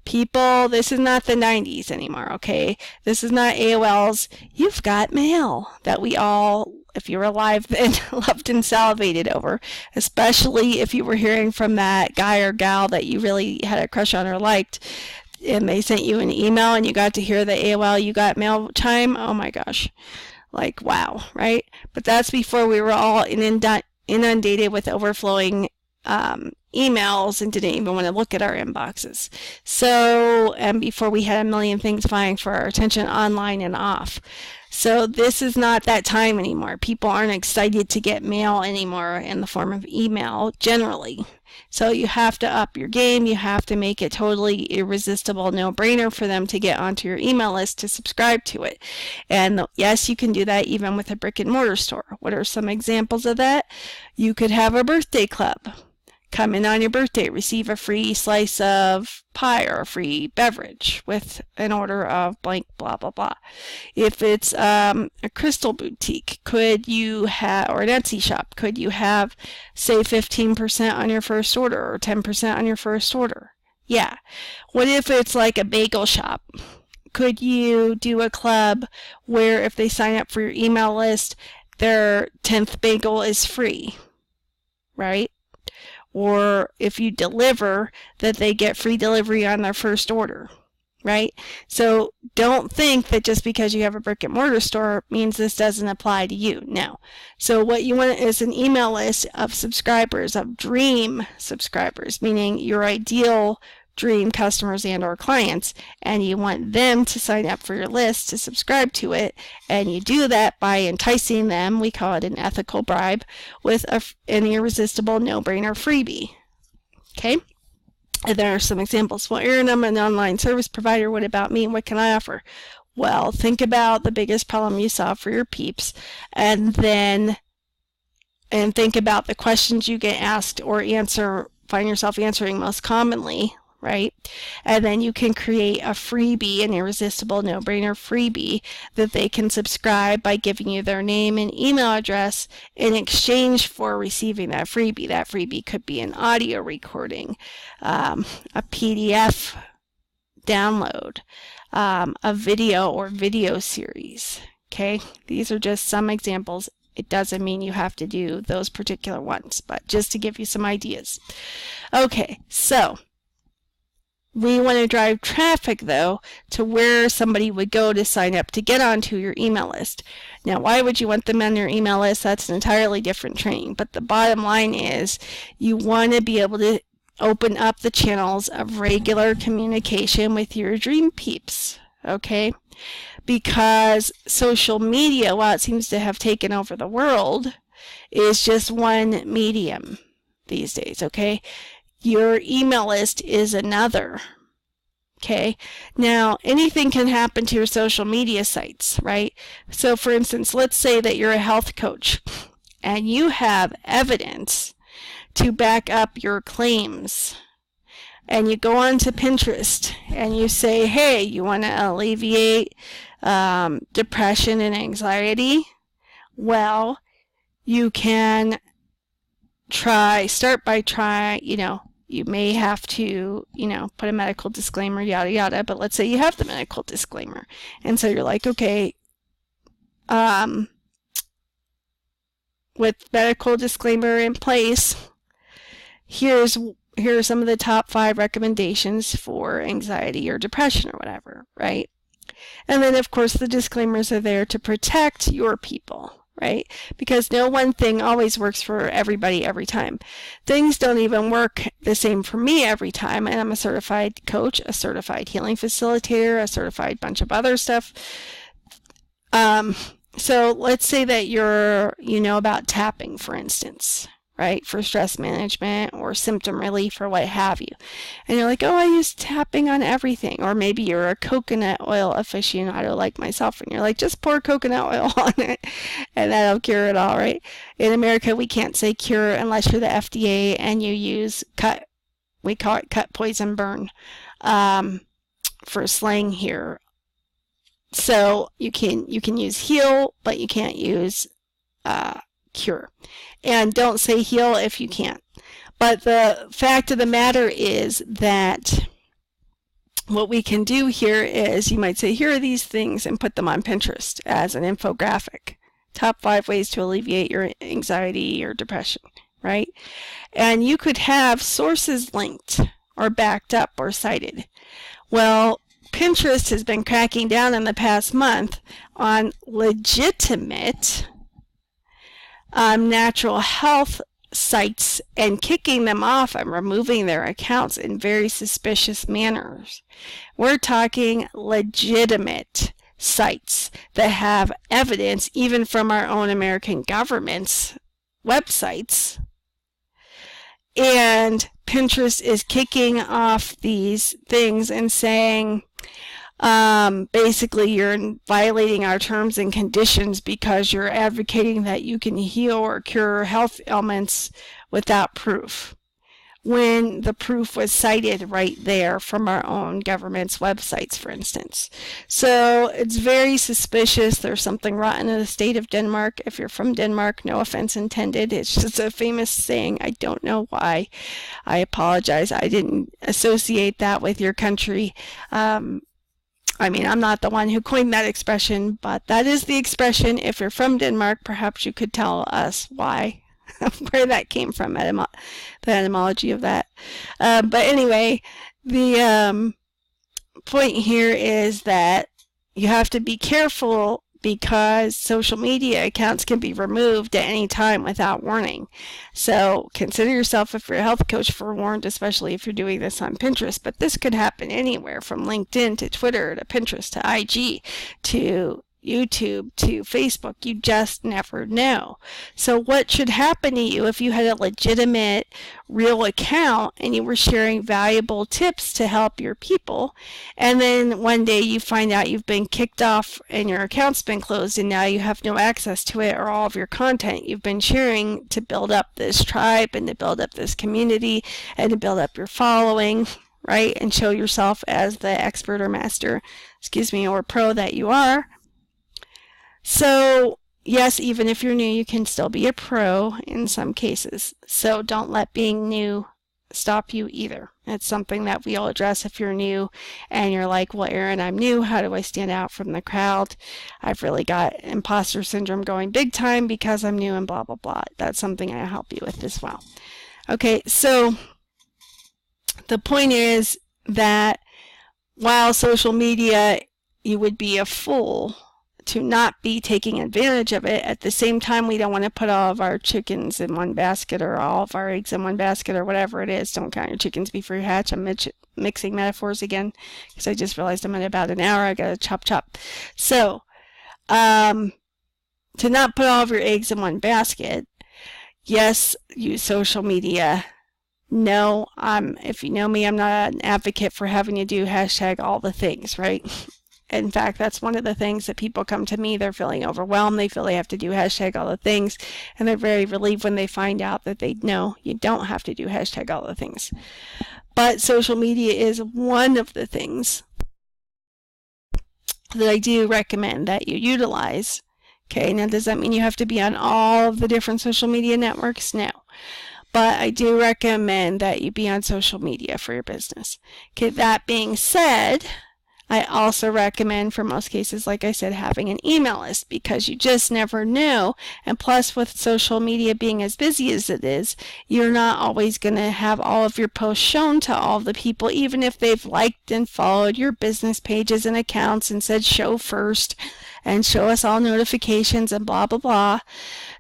People, this is not the 90s anymore, okay? This is not AOL's. You've got mail that we all, if you were alive then, loved and salivated over, especially if you were hearing from that guy or gal that you really had a crush on or liked, and they sent you an email and you got to hear the AOL you got mail chime. Oh my gosh. Like, wow, right? But that's before we were all inundated with overflowing emails and didn't even want to look at our inboxes. So, and before we had a million things vying for our attention online and off. So this is not that time anymore. People aren't excited to get mail anymore in the form of email generally. So you have to up your game. You have to make it totally irresistible, no-brainer for them to get onto your email list to subscribe to it. And yes, you can do that even with a brick and mortar store. What are some examples of that? You could have a birthday club. Come in on your birthday, receive a free slice of pie or a free beverage with an order of blank, blah, blah, blah. If it's a crystal boutique, could you have, or an Etsy shop, could you have, say, 15% on your first order or 10% on your first order? Yeah. What if it's like a bagel shop? Could you do a club where if they sign up for your email list, their 10th bagel is free, right? Or if you deliver, that they get free delivery on their first order, right? So don't think that just because you have a brick and mortar store means this doesn't apply to you. No. So what you want is an email list of subscribers, of dream subscribers, meaning your ideal dream customers and or clients, and you want them to sign up for your list to subscribe to it, and you do that by enticing them, we call it an ethical bribe, with an irresistible no-brainer freebie. Okay? And there are some examples. Well, Erin, I'm an online service provider. What about me? What can I offer? Well, think about the biggest problem you solve for your peeps, and think about the questions you get asked or find yourself answering most commonly, right? And then you can create a freebie, an irresistible no-brainer freebie that they can subscribe by giving you their name and email address in exchange for receiving that freebie. That freebie could be an audio recording, a PDF download, a video or video series. Okay, these are just some examples. It doesn't mean you have to do those particular ones, but just to give you some ideas. Okay, so we want to drive traffic, though, to where somebody would go to sign up to get onto your email list. Now, why would you want them on your email list? That's an entirely different training. But the bottom line is you want to be able to open up the channels of regular communication with your dream peeps, okay? Because social media, while it seems to have taken over the world, is just one medium these days, okay? Your email list is another. Okay, now anything can happen to your social media sites, right? So for instance, let's say that you're a health coach and you have evidence to back up your claims, and you go on to Pinterest and you say, hey, you want to alleviate depression and anxiety? Well, you can start by you may have to, put a medical disclaimer, yada, yada, but let's say you have the medical disclaimer. And so you're like, okay, with medical disclaimer in place, here are some of the top 5 recommendations for anxiety or depression or whatever, right? And then, of course, the disclaimers are there to protect your people, right? Because no one thing always works for everybody every time. Things don't even work the same for me every time, and I'm a certified coach, a certified healing facilitator, a certified bunch of other stuff. So let's say that you know about tapping, for instance, right, for stress management or symptom relief or what have you. And you're like, oh, I use tapping on everything. Or maybe you're a coconut oil aficionado like myself, and you're like, just pour coconut oil on it and that'll cure it all, right? In America, we can't say cure unless you're the FDA and you use cut. We call it cut, poison, burn for slang here. So you can use heal, but you can't use cure. And don't say heal if you can't. But the fact of the matter is that what we can do here is, you might say, here are these things, and put them on Pinterest as an infographic. Top 5 ways to alleviate your anxiety or depression, right? And you could have sources linked or backed up or cited. Well, Pinterest has been cracking down in the past month on legitimate natural health sites and kicking them off and removing their accounts in very suspicious manners. We're talking legitimate sites that have evidence, even from our own American government's websites. And Pinterest is kicking off these things and saying, basically, you're violating our terms and conditions because you're advocating that you can heal or cure health ailments without proof, when the proof was cited right there from our own government's websites, for instance. So it's very suspicious. There's something rotten in the state of Denmark. If you're from Denmark, no offense intended. It's just a famous saying. I don't know why. I apologize. I didn't associate that with your country. I mean, I'm not the one who coined that expression, but that is the expression. If you're from Denmark, perhaps you could tell us why, where that came from, the etymology of that. But anyway, the point here is that you have to be careful, because social media accounts can be removed at any time without warning. So consider yourself, if you're a health coach, forewarned, especially if you're doing this on Pinterest. But this could happen anywhere from LinkedIn to Twitter to Pinterest to IG to YouTube to Facebook. You just never know. So what should happen to you if you had a legitimate, real account and you were sharing valuable tips to help your people, and then one day you find out you've been kicked off and your account's been closed, and now you have no access to it or all of your content you've been sharing to build up this tribe and to build up this community and to build up your following, right? And show yourself as the expert or master, or pro that you are. So, yes, even if you're new, you can still be a pro in some cases. So don't let being new stop you either. It's something that we all address if you're new and you're like, well, Erin, I'm new. How do I stand out from the crowd? I've really got imposter syndrome going big time because I'm new and blah, blah, blah. That's something I help you with as well. Okay, so the point is that while social media, you would be a fool to not be taking advantage of it, at the same time, we don't want to put all of our chickens in one basket or all of our eggs in one basket or whatever it is. Don't count your chickens before you hatch. I'm mixing metaphors again because I just realized I'm at about an hour. I got to chop. So, to not put all of your eggs in one basket, yes, use social media. No, if you know me, I'm not an advocate for having to do hashtag all the things, right? In fact, that's one of the things that people come to me. They're feeling overwhelmed. They feel they have to do hashtag all the things. And they're very relieved when they find out that you don't have to do hashtag all the things. But social media is one of the things that I do recommend that you utilize. Okay, now does that mean you have to be on all of the different social media networks? No. But I do recommend that you be on social media for your business. Okay, that being said, I also recommend, for most cases, like I said, having an email list, because you just never know. And plus, with social media being as busy as it is, you're not always going to have all of your posts shown to all of the people, even if they've liked and followed your business pages and accounts and said show first and show us all notifications and blah, blah, blah.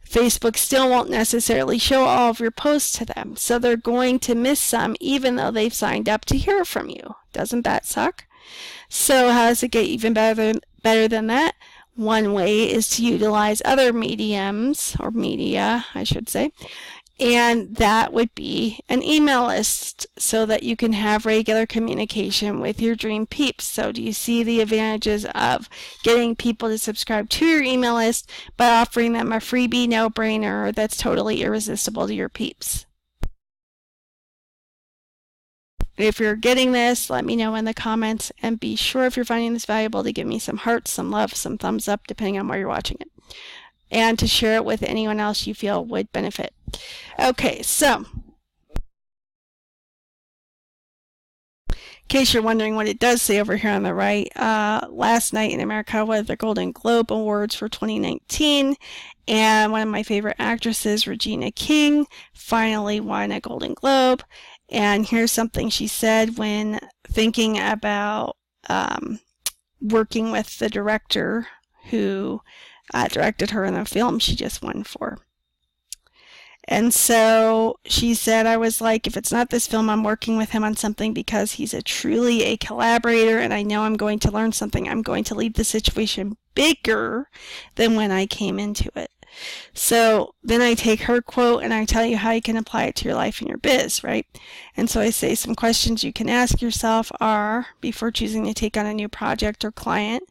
Facebook still won't necessarily show all of your posts to them. So they're going to miss some, even though they've signed up to hear from you. Doesn't that suck? So how does it get even better than that? One way is to utilize other mediums, or media, I should say, and that would be an email list, so that you can have regular communication with your dream peeps. So do you see the advantages of getting people to subscribe to your email list by offering them a freebie no-brainer that's totally irresistible to your peeps? If you're getting this, let me know in the comments, and be sure, if you're finding this valuable, to give me some hearts, some love, some thumbs up, depending on where you're watching it, and to share it with anyone else you feel would benefit. Okay, so in case you're wondering what it does say over here on the right, last night in America was the Golden Globe Awards for 2019, and one of my favorite actresses, Regina King, finally won a Golden Globe. And here's something she said when thinking about working with the director who directed her in the film she just won for. And so she said, I was like, if it's not this film, I'm working with him on something because he's truly a collaborator, and I know I'm going to learn something. I'm going to leave the situation bigger than when I came into it. So then I take her quote and I tell you how you can apply it to your life and your biz, right? And so I say some questions you can ask yourself are, before choosing to take on a new project or client,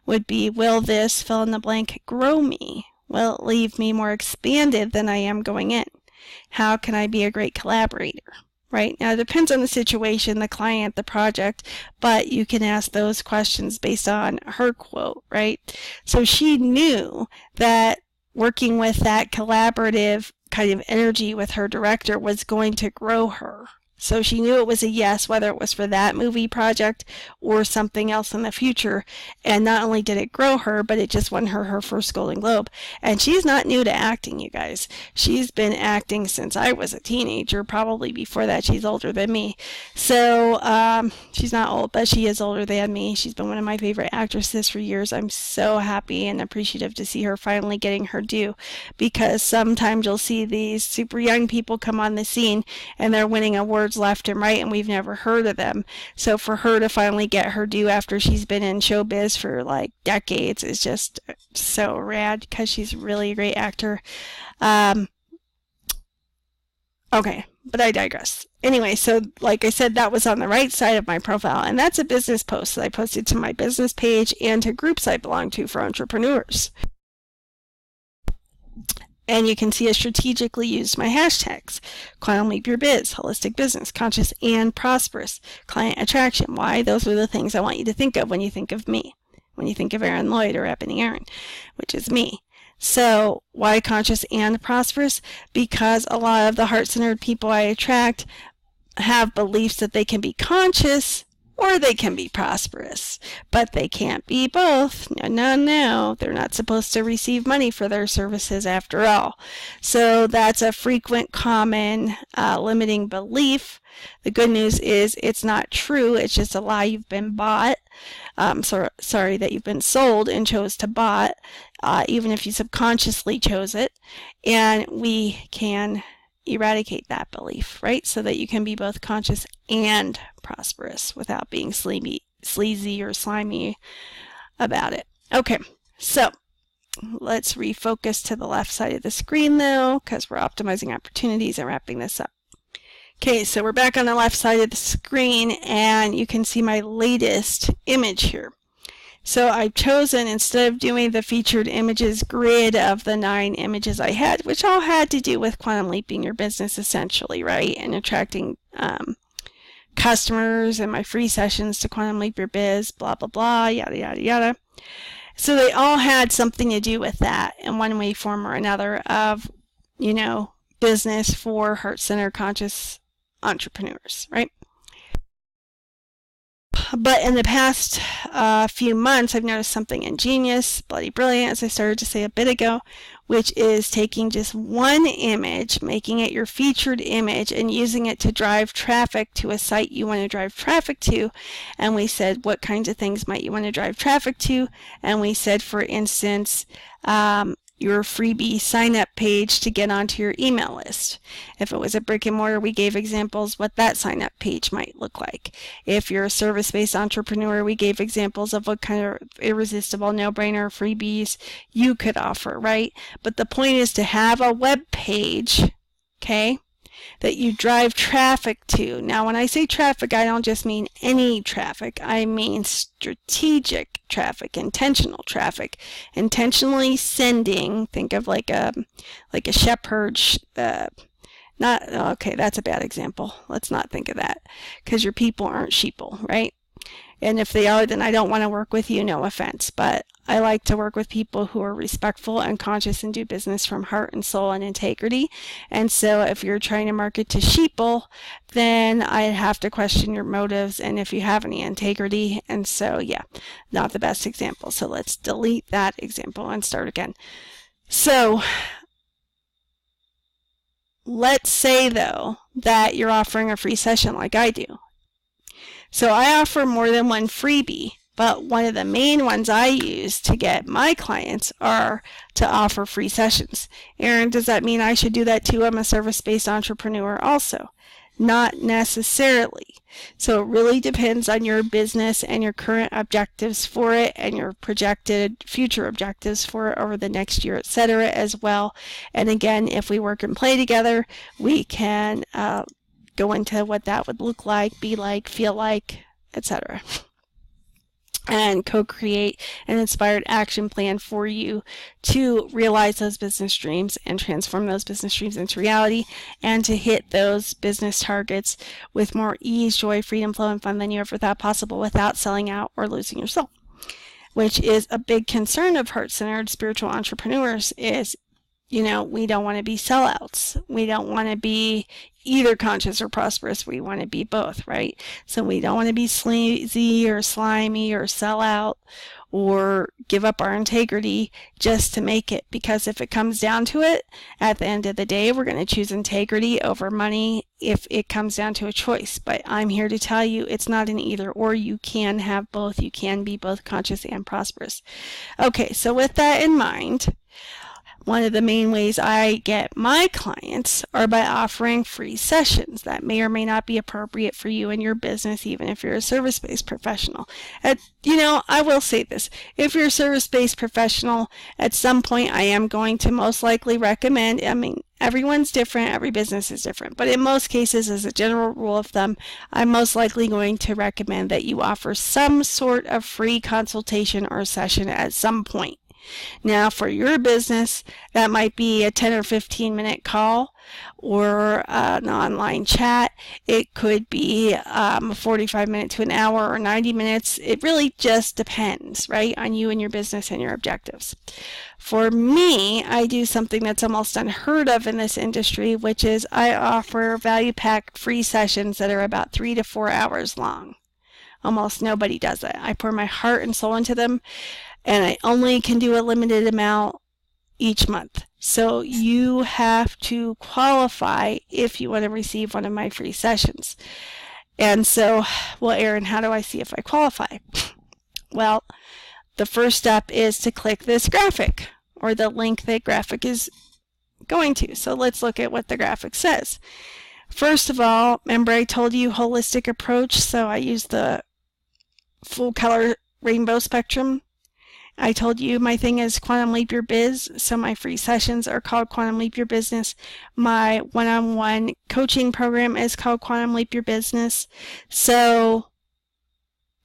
would be, will this fill in the blank grow me? Will it leave me more expanded than I am going in? How can I be a great collaborator? Right? Now, it depends on the situation, the client, the project, but you can ask those questions based on her quote, right? So she knew that working with that collaborative kind of energy with her director was going to grow her. So she knew it was a yes, whether it was for that movie project or something else in the future. And not only did it grow her, but it just won her her first Golden Globe. And she's not new to acting, you guys. She's been acting since I was a teenager, probably before that. She's older than me. So she's not old, but she is older than me. She's been one of my favorite actresses for years. I'm so happy and appreciative to see her finally getting her due, because sometimes you'll see these super young people come on the scene and they're winning awards left and right, and we've never heard of them. So for her to finally get her due after she's been in showbiz for like decades is just so rad, because she's really a great actor. Okay, but I digress. Anyway, so like I said, that was on the right side of my profile, and that's a business post that I posted to my business page and to groups I belong to for entrepreneurs. And you can see I strategically used my hashtags: Quantum Leap Your Biz, Holistic Business, Conscious, and Prosperous, Client Attraction. Why? Those are the things I want you to think of when you think of me, when you think of Erin Lloyd or Ebony Erin, which is me. So why Conscious and Prosperous? Because a lot of the heart-centered people I attract have beliefs that they can be conscious or they can be prosperous, but they can't be both. No, they're not supposed to receive money for their services after all. So that's a frequent, common, limiting belief. The good news is it's not true. It's just a lie you've been bought. Sorry that you've been sold and chose to bought, even if you subconsciously chose it. And we can eradicate that belief, right? So that you can be both conscious and prosperous without being sleazy or slimy about it. Okay, so let's refocus to the left side of the screen though, because we're optimizing opportunities and wrapping this up. Okay, so we're back on the left side of the screen, and you can see my latest image here. So I've chosen, instead of doing the featured images grid of the 9 images I had, which all had to do with quantum leaping your business essentially, right? And attracting customers and my free sessions to Quantum Leap Your Biz, blah, blah, blah, yada, yada, yada. So they all had something to do with that in one way, form, or another of, you know, business for heart-centered conscious entrepreneurs, right? But in the past few months, I've noticed something ingenious, bloody brilliant, as I started to say a bit ago, which is taking just one image, making it your featured image, and using it to drive traffic to a site you want to drive traffic to. And we said, what kinds of things might you want to drive traffic to? And we said, for instance, your freebie sign-up page to get onto your email list. If it was a brick and mortar, we gave examples what that sign-up page might look like. If you're a service-based entrepreneur, we gave examples of what kind of irresistible, no-brainer freebies you could offer, right? But the point is to have a web page, okay, that you drive traffic to. Now, when I say traffic, I don't just mean any traffic. I mean strategic traffic, intentional traffic, intentionally sending. Think of like a shepherd. Okay, that's a bad example. Let's not think of that, because your people aren't sheeple, right? And if they are, then I don't want to work with you, no offense. But I like to work with people who are respectful and conscious and do business from heart and soul and integrity. And so if you're trying to market to sheeple, then I'd have to question your motives and if you have any integrity. And so, yeah, not the best example. So let's delete that example and start again. So let's say, though, that you're offering a free session like I do. So I offer more than one freebie, but one of the main ones I use to get my clients are to offer free sessions. Erin, does that mean I should do that too? I'm a service-based entrepreneur also. Not necessarily. So it really depends on your business and your current objectives for it and your projected future objectives for it over the next year, etc. as well. And again, if we work and play together, we can go into what that would look like, be like, feel like, etc. And co-create an inspired action plan for you to realize those business dreams and transform those business dreams into reality and to hit those business targets with more ease, joy, freedom, flow, and fun than you ever thought possible without selling out or losing your soul. Which is a big concern of heart-centered spiritual entrepreneurs is, you know, we don't want to be sellouts. We don't want to be either conscious or prosperous. We want to be both, right? So we don't want to be sleazy or slimy or sell out or give up our integrity just to make it. Because if it comes down to it, at the end of the day, we're going to choose integrity over money if it comes down to a choice. But I'm here to tell you it's not an either or. You can have both. You can be both conscious and prosperous. Okay, so with that in mind, one of the main ways I get my clients are by offering free sessions that may or may not be appropriate for you and your business, even if you're a service-based professional. I will say this. If you're a service-based professional, at some point I am going to most likely recommend, everyone's different, every business is different, but in most cases, as a general rule of thumb, I'm most likely going to recommend that you offer some sort of free consultation or session at some point. Now, for your business, that might be a 10 or 15 minute call or an online chat. It could be 45 minutes to an hour or 90 minutes. It really just depends, right, on you and your business and your objectives. For me, I do something that's almost unheard of in this industry, which is I offer value-packed free sessions that are about 3 to 4 hours long. Almost nobody does it. I pour my heart and soul into them, and I only can do a limited amount each month. So you have to qualify if you want to receive one of my free sessions. And so, well, Erin, how do I see if I qualify? Well, the first step is to click this graphic or the link that graphic is going to. So let's look at what the graphic says. First of all, remember I told you holistic approach, so I use the full color rainbow spectrum. I told you my thing is Quantum Leap Your Biz, so my free sessions are called Quantum Leap Your Business. My one-on-one coaching program is called Quantum Leap Your Business. So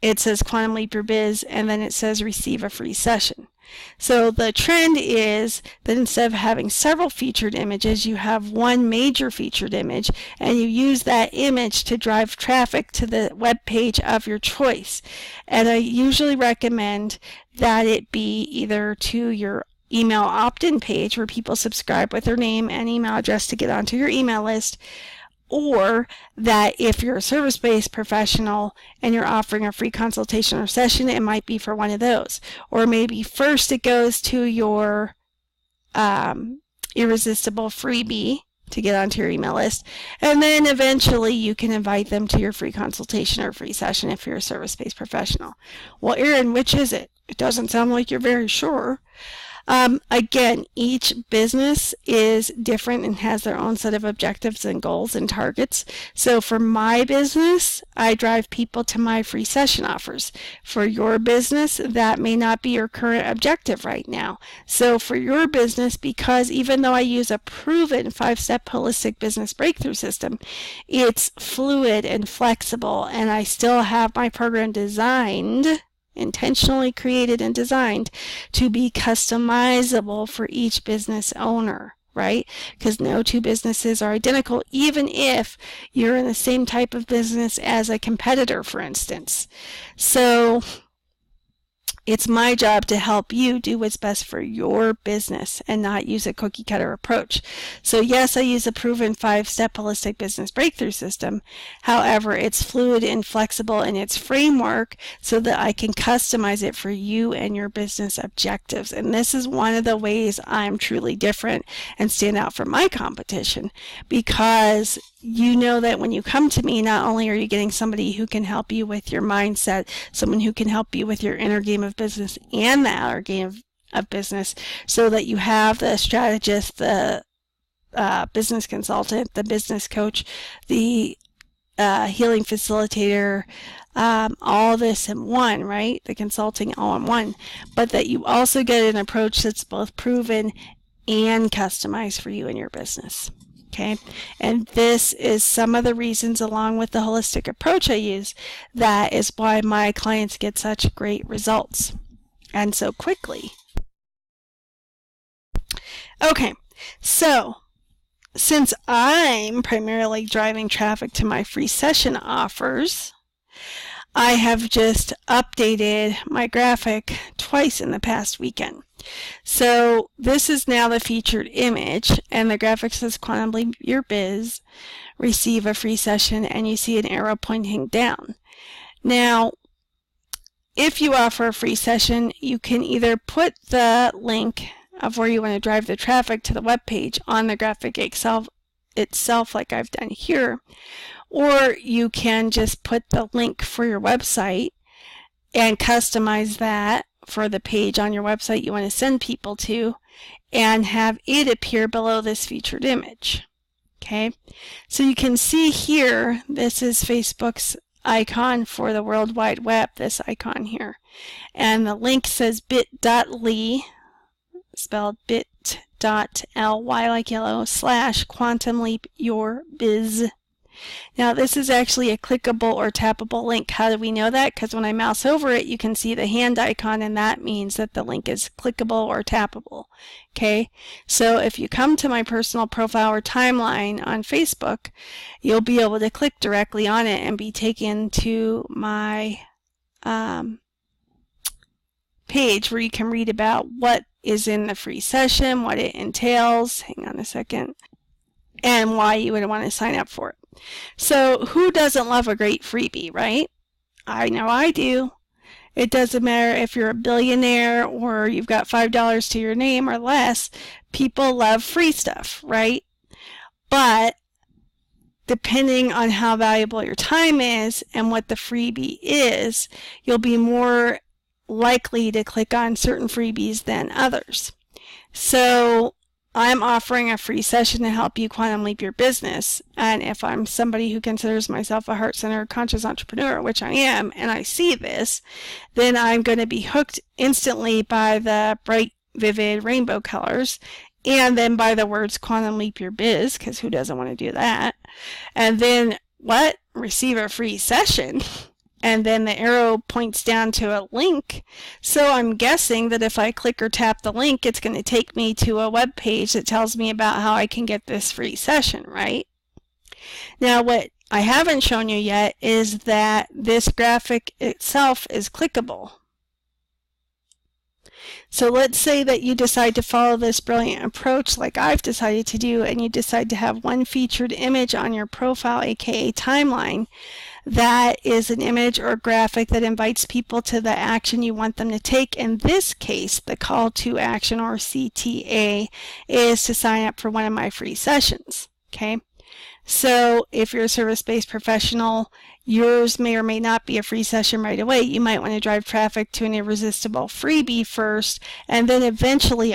it says Quantum Leap Your Biz, and then it says receive a free session. So the trend is that instead of having several featured images, you have one major featured image, and you use that image to drive traffic to the web page of your choice. And I usually recommend that it be either to your email opt-in page where people subscribe with their name and email address to get onto your email list, or that if you're a service-based professional and you're offering a free consultation or session, it might be for one of those. Or maybe first it goes to your irresistible freebie to get onto your email list, and then eventually you can invite them to your free consultation or free session if you're a service-based professional. Well, Erin, which is it? It doesn't sound like you're very sure. Again, each business is different and has their own set of objectives and goals and targets. So for my business, I drive people to my free session offers. For your business, that may not be your current objective right now. So for your business, because even though I use a proven 5-step holistic business breakthrough system, it's fluid and flexible, and I still have my program designed, intentionally created and designed to be customizable for each business owner, right? Because no two businesses are identical, even if you're in the same type of business as a competitor, for instance. So it's my job to help you do what's best for your business and not use a cookie cutter approach. So yes, I use a proven 5-step holistic business breakthrough system. However, it's fluid and flexible in its framework so that I can customize it for you and your business objectives. And this is one of the ways I'm truly different and stand out from my competition, because you know that when you come to me, not only are you getting somebody who can help you with your mindset, someone who can help you with your inner game of business and the outer game of business, so that you have the strategist, the business consultant, the business coach, the healing facilitator, all this in one, right? The consulting all in one, but that you also get an approach that's both proven and customized for you and your business. Okay, and this is some of the reasons, along with the holistic approach I use, that is why my clients get such great results and so quickly. Okay, so since I'm primarily driving traffic to my free session offers, I have just updated my graphic twice in the past weekend. So this is now the featured image, and the graphic says Quantum Leap Your Biz, receive a free session, and you see an arrow pointing down. Now, if you offer a free session, you can either put the link of where you want to drive the traffic to the web page on the graphic itself like I've done here, or you can just put the link for your website and customize that for the page on your website you want to send people to, and have it appear below this featured image. Okay, so you can see here, this is Facebook's icon for the World Wide Web, this icon here, and the link says bit.ly, spelled bit.ly like yellow, / quantum leap your biz. Now this is actually a clickable or tappable link. How do we know that? Because when I mouse over it, you can see the hand icon, and that means that the link is clickable or tappable. Okay, so if you come to my personal profile or timeline on Facebook, you'll be able to click directly on it and be taken to my page where you can read about what is in the free session, what it entails, hang on a second, and why you would want to sign up for it. So who doesn't love a great freebie, right? I know I do. It doesn't matter if you're a billionaire or you've got $5 to your name or less. People love free stuff, right? But depending on how valuable your time is and what the freebie is, you'll be more likely to click on certain freebies than others. So I'm offering a free session to help you quantum leap your business, and if I'm somebody who considers myself a heart-centered conscious entrepreneur, which I am, and I see this, then I'm going to be hooked instantly by the bright, vivid rainbow colors, and then by the words quantum leap your biz, because who doesn't want to do that? And then what? Receive a free session. And then the arrow points down to a link. So I'm guessing that if I click or tap the link, it's going to take me to a web page that tells me about how I can get this free session, right? Now, what I haven't shown you yet is that this graphic itself is clickable. So let's say that you decide to follow this brilliant approach like I've decided to do, and you decide to have one featured image on your profile, aka timeline, that is an image or graphic that invites people to the action you want them to take. In this case, the call to action, or CTA, is to sign up for one of my free sessions. Okay? So if you're a service-based professional, yours may or may not be a free session right away. You might want to drive traffic to an irresistible freebie first, and then eventually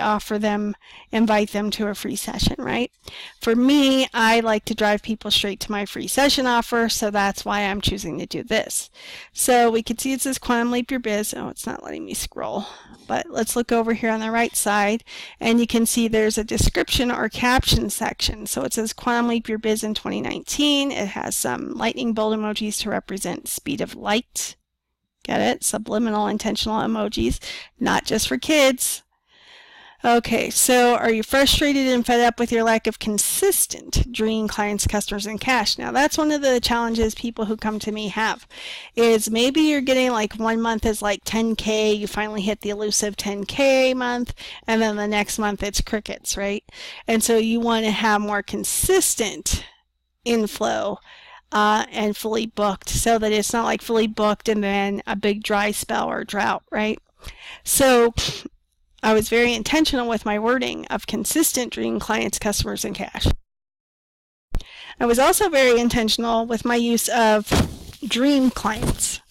invite them to a free session, right? For me, I like to drive people straight to my free session offer, so that's why I'm choosing to do this. So we can see it says Quantum Leap Your Biz. Oh, it's not letting me scroll. But let's look over here on the right side, and you can see there's a description or caption section. So it says Quantum Leap Your Biz in 2019. It has some lightning bolt emojis to represent speed of light. Get it? Subliminal intentional emojis, not just for kids. Okay, so are you frustrated and fed up with your lack of consistent dream clients, customers, and cash? Now that's one of the challenges people who come to me have, is maybe you're getting like 1 month is like 10K, you finally hit the elusive 10K month, and then the next month it's crickets, right? And so you want to have more consistent inflow and fully booked, so that it's not like fully booked and then a big dry spell or drought, right? So I was very intentional with my wording of consistent dream clients, customers, and cash. I was also very intentional with my use of dream clients,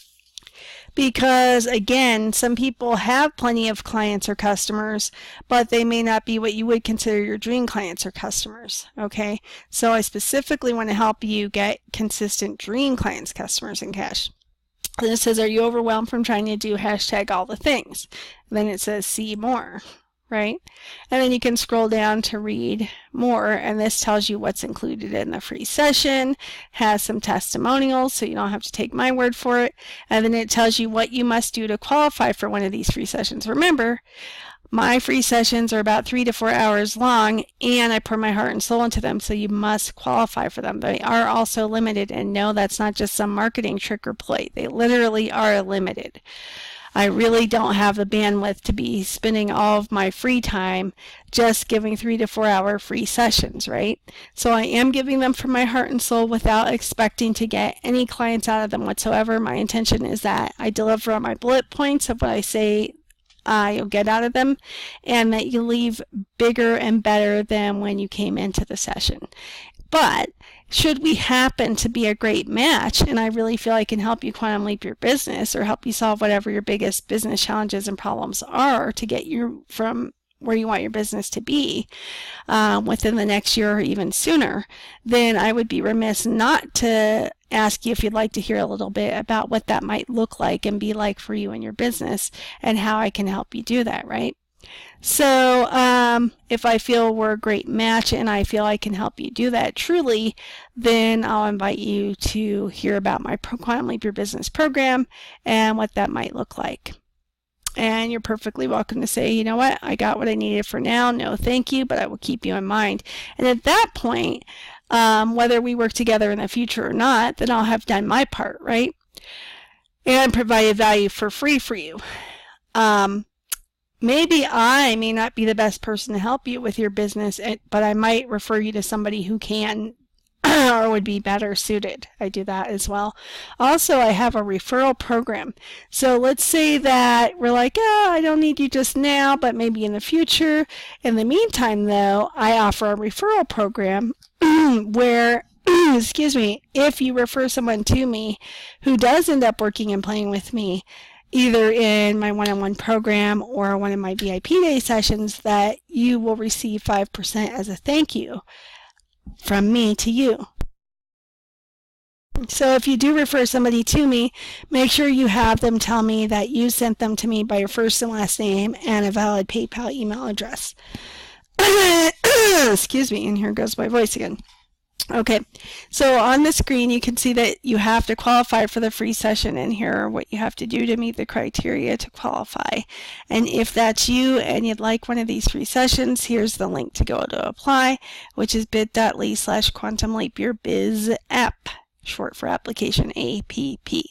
because again, some people have plenty of clients or customers, but they may not be what you would consider your dream clients or customers. Okay, so I specifically want to help you get consistent dream clients, customers, and cash. Then it says, are you overwhelmed from trying to do hashtag all the things? Then it says, see more, right? And then you can scroll down to read more, and this tells you what's included in the free session, has some testimonials, so you don't have to take my word for it, and then it tells you what you must do to qualify for one of these free sessions. Remember, my free sessions are about 3 to 4 hours long, and I pour my heart and soul into them, so you must qualify for them. They are also limited, and no, that's not just some marketing trick or ploy. They literally are limited. I really don't have the bandwidth to be spending all of my free time just giving 3 to 4 hour free sessions, right? So I am giving them from my heart and soul without expecting to get any clients out of them whatsoever. My intention is that I deliver on my bullet points of what I say you'll get out of them, and that you leave bigger and better than when you came into the session. But should we happen to be a great match, and I really feel I can help you quantum leap your business, or help you solve whatever your biggest business challenges and problems are to get you from where you want your business to be within the next year or even sooner, then I would be remiss not to ask you if you'd like to hear a little bit about what that might look like and be like for you and your business, and how I can help you do that, right? So if I feel we're a great match and I feel I can help you do that truly, then I'll invite you to hear about my Quantum Leap Your Business program and what that might look like. And you're perfectly welcome to say, you know what, I got what I needed for now. No, thank you, but I will keep you in mind. And at that point, whether we work together in the future or not, then I'll have done my part, right? And provided value for free for you. Maybe I may not be the best person to help you with your business, but I might refer you to somebody who can or would be better suited. I do that as well. Also, I have a referral program. So let's say that we're like, oh, I don't need you just now, but maybe in the future. In the meantime, though, I offer a referral program where, excuse me, if you refer someone to me who does end up working and playing with me, either in my one-on-one program or one of my VIP day sessions, that you will receive 5% as a thank you from me to you. So if you do refer somebody to me, make sure you have them tell me that you sent them to me by your first and last name and a valid PayPal email address. Excuse me, and here goes my voice again. Okay, so on the screen you can see that you have to qualify for the free session, and here are what you have to do to meet the criteria to qualify. And if that's you and you'd like one of these free sessions, here's the link to go to apply, which is bit.ly/quantumleapyourbizapp, short for application APP.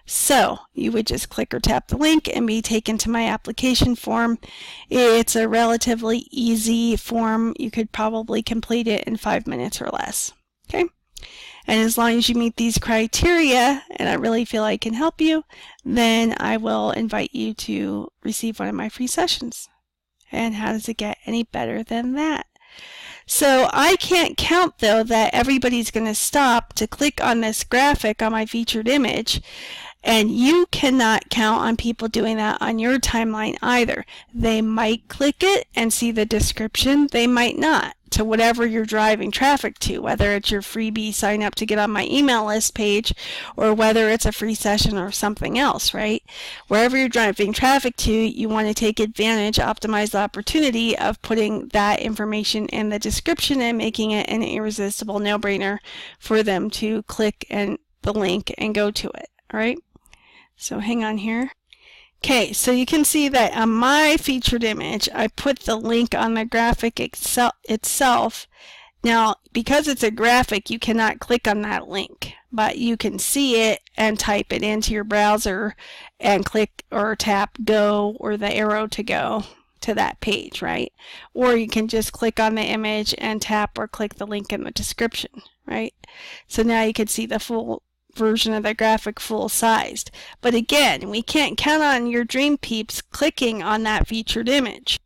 So you would just click or tap the link and be taken to my application form. It's a relatively easy form. You could probably complete it in 5 minutes or less. Okay? And as long as you meet these criteria, and I really feel I can help you, then I will invite you to receive one of my free sessions. And how does it get any better than that? So I can't count, though, that everybody's going to stop to click on this graphic on my featured image. And you cannot count on people doing that on your timeline either. They might click it and see the description. They might not, to whatever you're driving traffic to, whether it's your freebie sign up to get on my email list page or whether it's a free session or something else, right? Wherever you're driving traffic to, you want to take advantage, optimize the opportunity of putting that information in the description and making it an irresistible no-brainer for them to click and the link and go to it, all right? So hang on here. Okay, so you can see that on my featured image, I put the link on the graphic itself. Now, because it's a graphic, you cannot click on that link, but you can see it and type it into your browser and click or tap go or the arrow to go to that page, right? Or you can just click on the image and tap or click the link in the description, right? So now you can see the full version of the graphic full-sized. But again, we can't count on your dream peeps clicking on that featured image.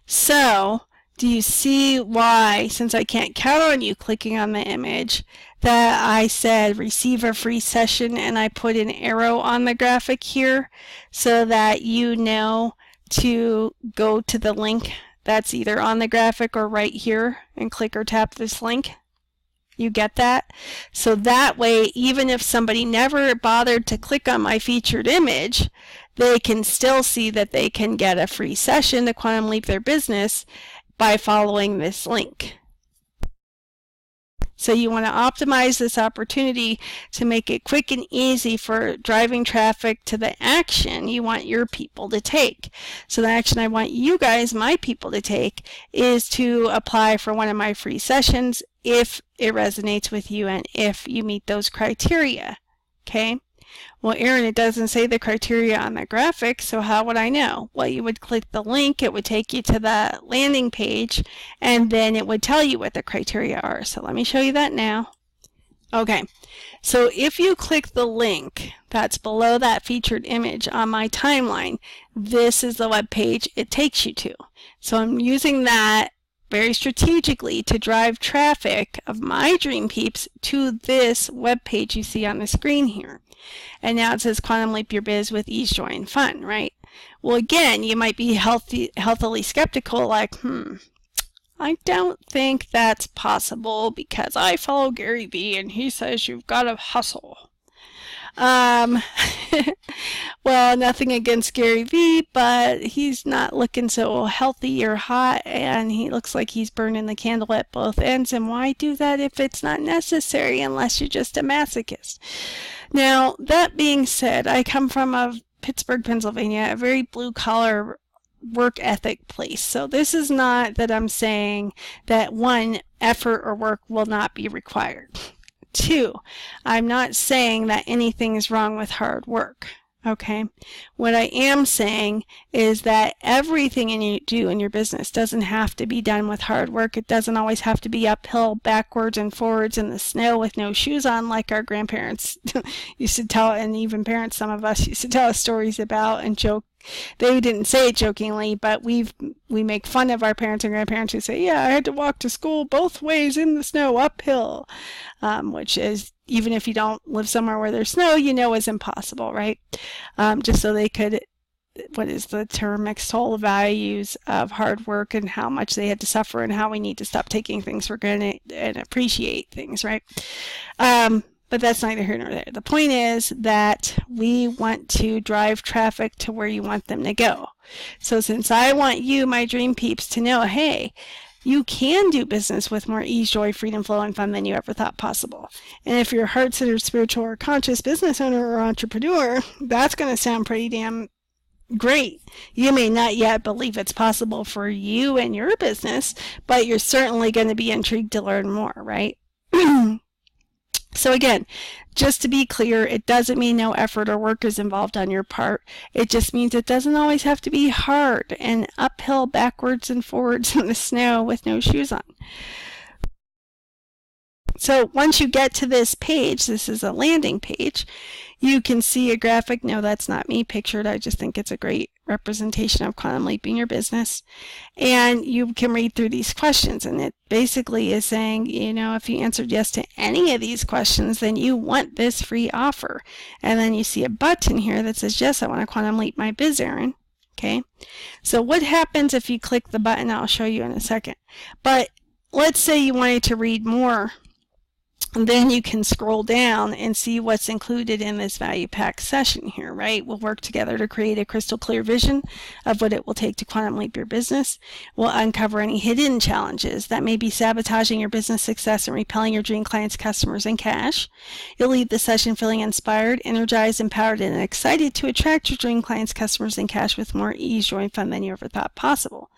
So, do you see why, since I can't count on you clicking on the image, that I said receive a free session and I put an arrow on the graphic here so that you know to go to the link that's either on the graphic or right here and click or tap this link? You get that? So that way, even if somebody never bothered to click on my featured image, they can still see that they can get a free session to Quantum Leap their business by following this link. So you want to optimize this opportunity to make it quick and easy for driving traffic to the action you want your people to take. So the action I want you guys, my people, to take is to apply for one of my free sessions if it resonates with you and if you meet those criteria. Okay? Well, Erin, it doesn't say the criteria on the graphic, so how would I know? Well, you would click the link, it would take you to the landing page, and then it would tell you what the criteria are. So let me show you that now. Okay, so if you click the link that's below that featured image on my timeline, this is the web page it takes you to. So I'm using that very strategically to drive traffic of my dream peeps to this web page you see on the screen here. And now it says Quantum Leap Your Biz with ease, joy, and fun, right? Well, again, you might be healthily skeptical, like, I don't think that's possible because I follow Gary Vee and he says you've got to hustle. Well, nothing against Gary Vee, but he's not looking so healthy or hot, and he looks like he's burning the candle at both ends. And why do that if it's not necessary unless you're just a masochist? Now, that being said, I come from Pittsburgh, Pennsylvania, a very blue-collar work ethic place. So this is not that I'm saying that one, effort or work will not be required. Two, I'm not saying that anything is wrong with hard work. Okay, what I am saying is that everything you do in your business doesn't have to be done with hard work. It doesn't always have to be uphill, backwards and forwards in the snow with no shoes on, like our grandparents used to tell, and even parents, some of us, used to tell us stories about and joke. They didn't say it jokingly, but we make fun of our parents and grandparents who say, yeah, I had to walk to school both ways in the snow, uphill, which is, even if you don't live somewhere where there's snow, you know is impossible, right? Just so they could, what is the term, extol values of hard work and how much they had to suffer and how we need to stop taking things for granted and appreciate things, right? But that's neither here nor there. The point is that we want to drive traffic to where you want them to go. So since I want you, my dream peeps, to know, hey, you can do business with more ease, joy, freedom, flow, and fun than you ever thought possible. And if you're a heart-centered, spiritual, or conscious business owner or entrepreneur, that's going to sound pretty damn great. You may not yet believe it's possible for you and your business, but you're certainly going to be intrigued to learn more, right? So again, just to be clear, it doesn't mean no effort or work is involved on your part. It just means it doesn't always have to be hard and uphill, backwards and forwards in the snow with no shoes on. So once you get to this page, this is a landing page, you can see a graphic. No, that's not me pictured. I just think it's a great representation of quantum leaping your business. And you can read through these questions, and it basically is saying, you know, if you answered yes to any of these questions, then you want this free offer. And then you see a button here that says, yes, I want to quantum leap my biz, Erin. Okay. So what happens if you click the button? I'll show you in a second. But let's say you wanted to read more. And then you can scroll down and see what's included in this value pack session here, right? We'll work together to create a crystal clear vision of what it will take to quantum leap your business. We'll uncover any hidden challenges that may be sabotaging your business success and repelling your dream clients, customers, and cash. You'll leave the session feeling inspired, energized, empowered, and excited to attract your dream clients, customers, and cash with more ease, joy, and fun than you ever thought possible.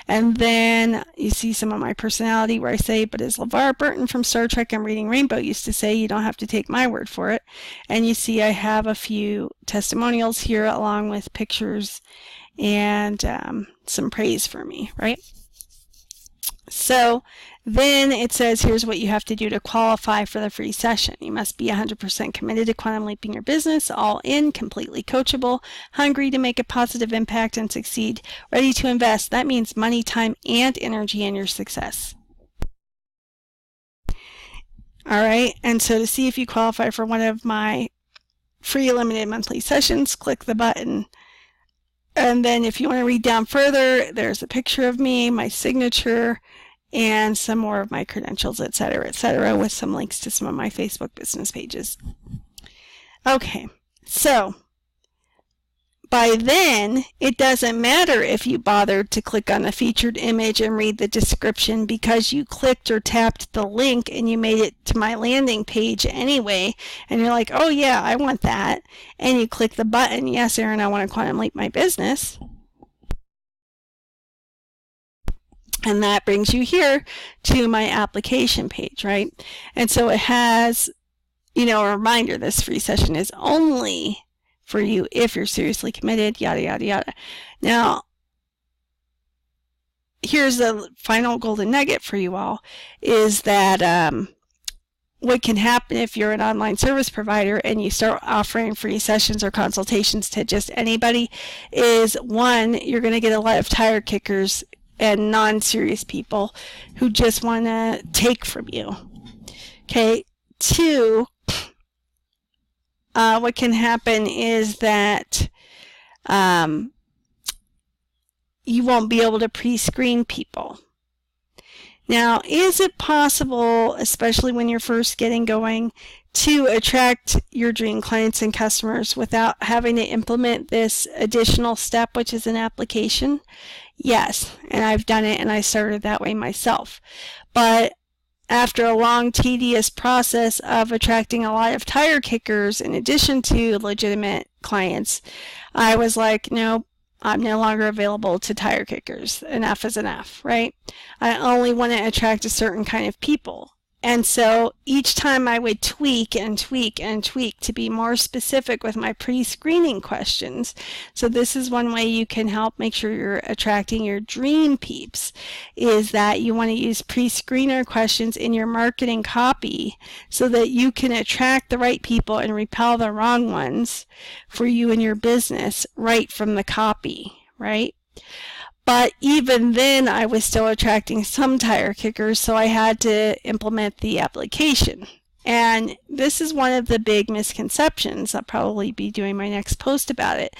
And then you see some of my personality where I say, but as LeVar Burton from Star Trek and Reading Rainbow used to say, you don't have to take my word for it. And you see I have a few testimonials here along with pictures and some praise for me, right? So then it says, here's what you have to do to qualify for the free session. You must be 100% committed to quantum leaping your business, all in, completely coachable, hungry to make a positive impact and succeed, ready to invest. That means money, time, and energy in your success. All right, and so to see if you qualify for one of my free limited monthly sessions, click the button. And then if you want to read down further, there's a picture of me, my signature, and some more of my credentials, etc., with some links to some of my Facebook business pages. Okay, so by then, it doesn't matter if you bothered to click on the featured image and read the description, because you clicked or tapped the link and you made it to my landing page anyway, and you're like, oh yeah, I want that, and you click the button, yes, Erin, I want to quantum leap my business. And that brings you here to my application page, right? And so it has, you know, a reminder, this free session is only for you if you're seriously committed, yada, yada, yada. Now, here's the final golden nugget for you all, is that what can happen if you're an online service provider and you start offering free sessions or consultations to just anybody is, one, you're going to get a lot of tire kickers and non-serious people who just want to take from you. Okay, two, what can happen is that you won't be able to pre-screen people. Now, is it possible, especially when you're first getting going, to attract your dream clients and customers without having to implement this additional step, which is an application? Yes, and I've done it, and I started that way myself. But after a long, tedious process of attracting a lot of tire kickers in addition to legitimate clients, I was like, no, I'm no longer available to tire kickers. Enough is enough, right? I only want to attract a certain kind of people. And so each time I would tweak and tweak and tweak to be more specific with my pre-screening questions. So this is one way you can help make sure you're attracting your dream peeps, is that you want to use pre-screener questions in your marketing copy so that you can attract the right people and repel the wrong ones for you and your business right from the copy, right? But even then, I was still attracting some tire kickers, so I had to implement the application. And this is one of the big misconceptions, I'll probably be doing my next post about it,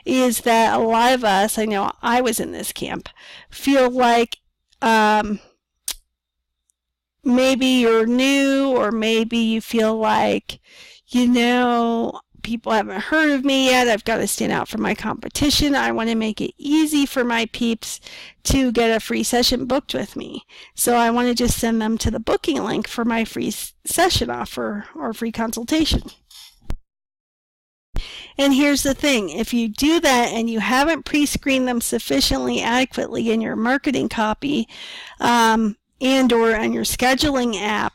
is that a lot of us, I know I was in this camp, feel like maybe you're new, or maybe you feel like, you know, people haven't heard of me yet. I've got to stand out from my competition. I want to make it easy for my peeps to get a free session booked with me. So I want to just send them to the booking link for my free session offer or free consultation. And here's the thing, if you do that and you haven't pre-screened them sufficiently adequately in your marketing copy and or on your scheduling app,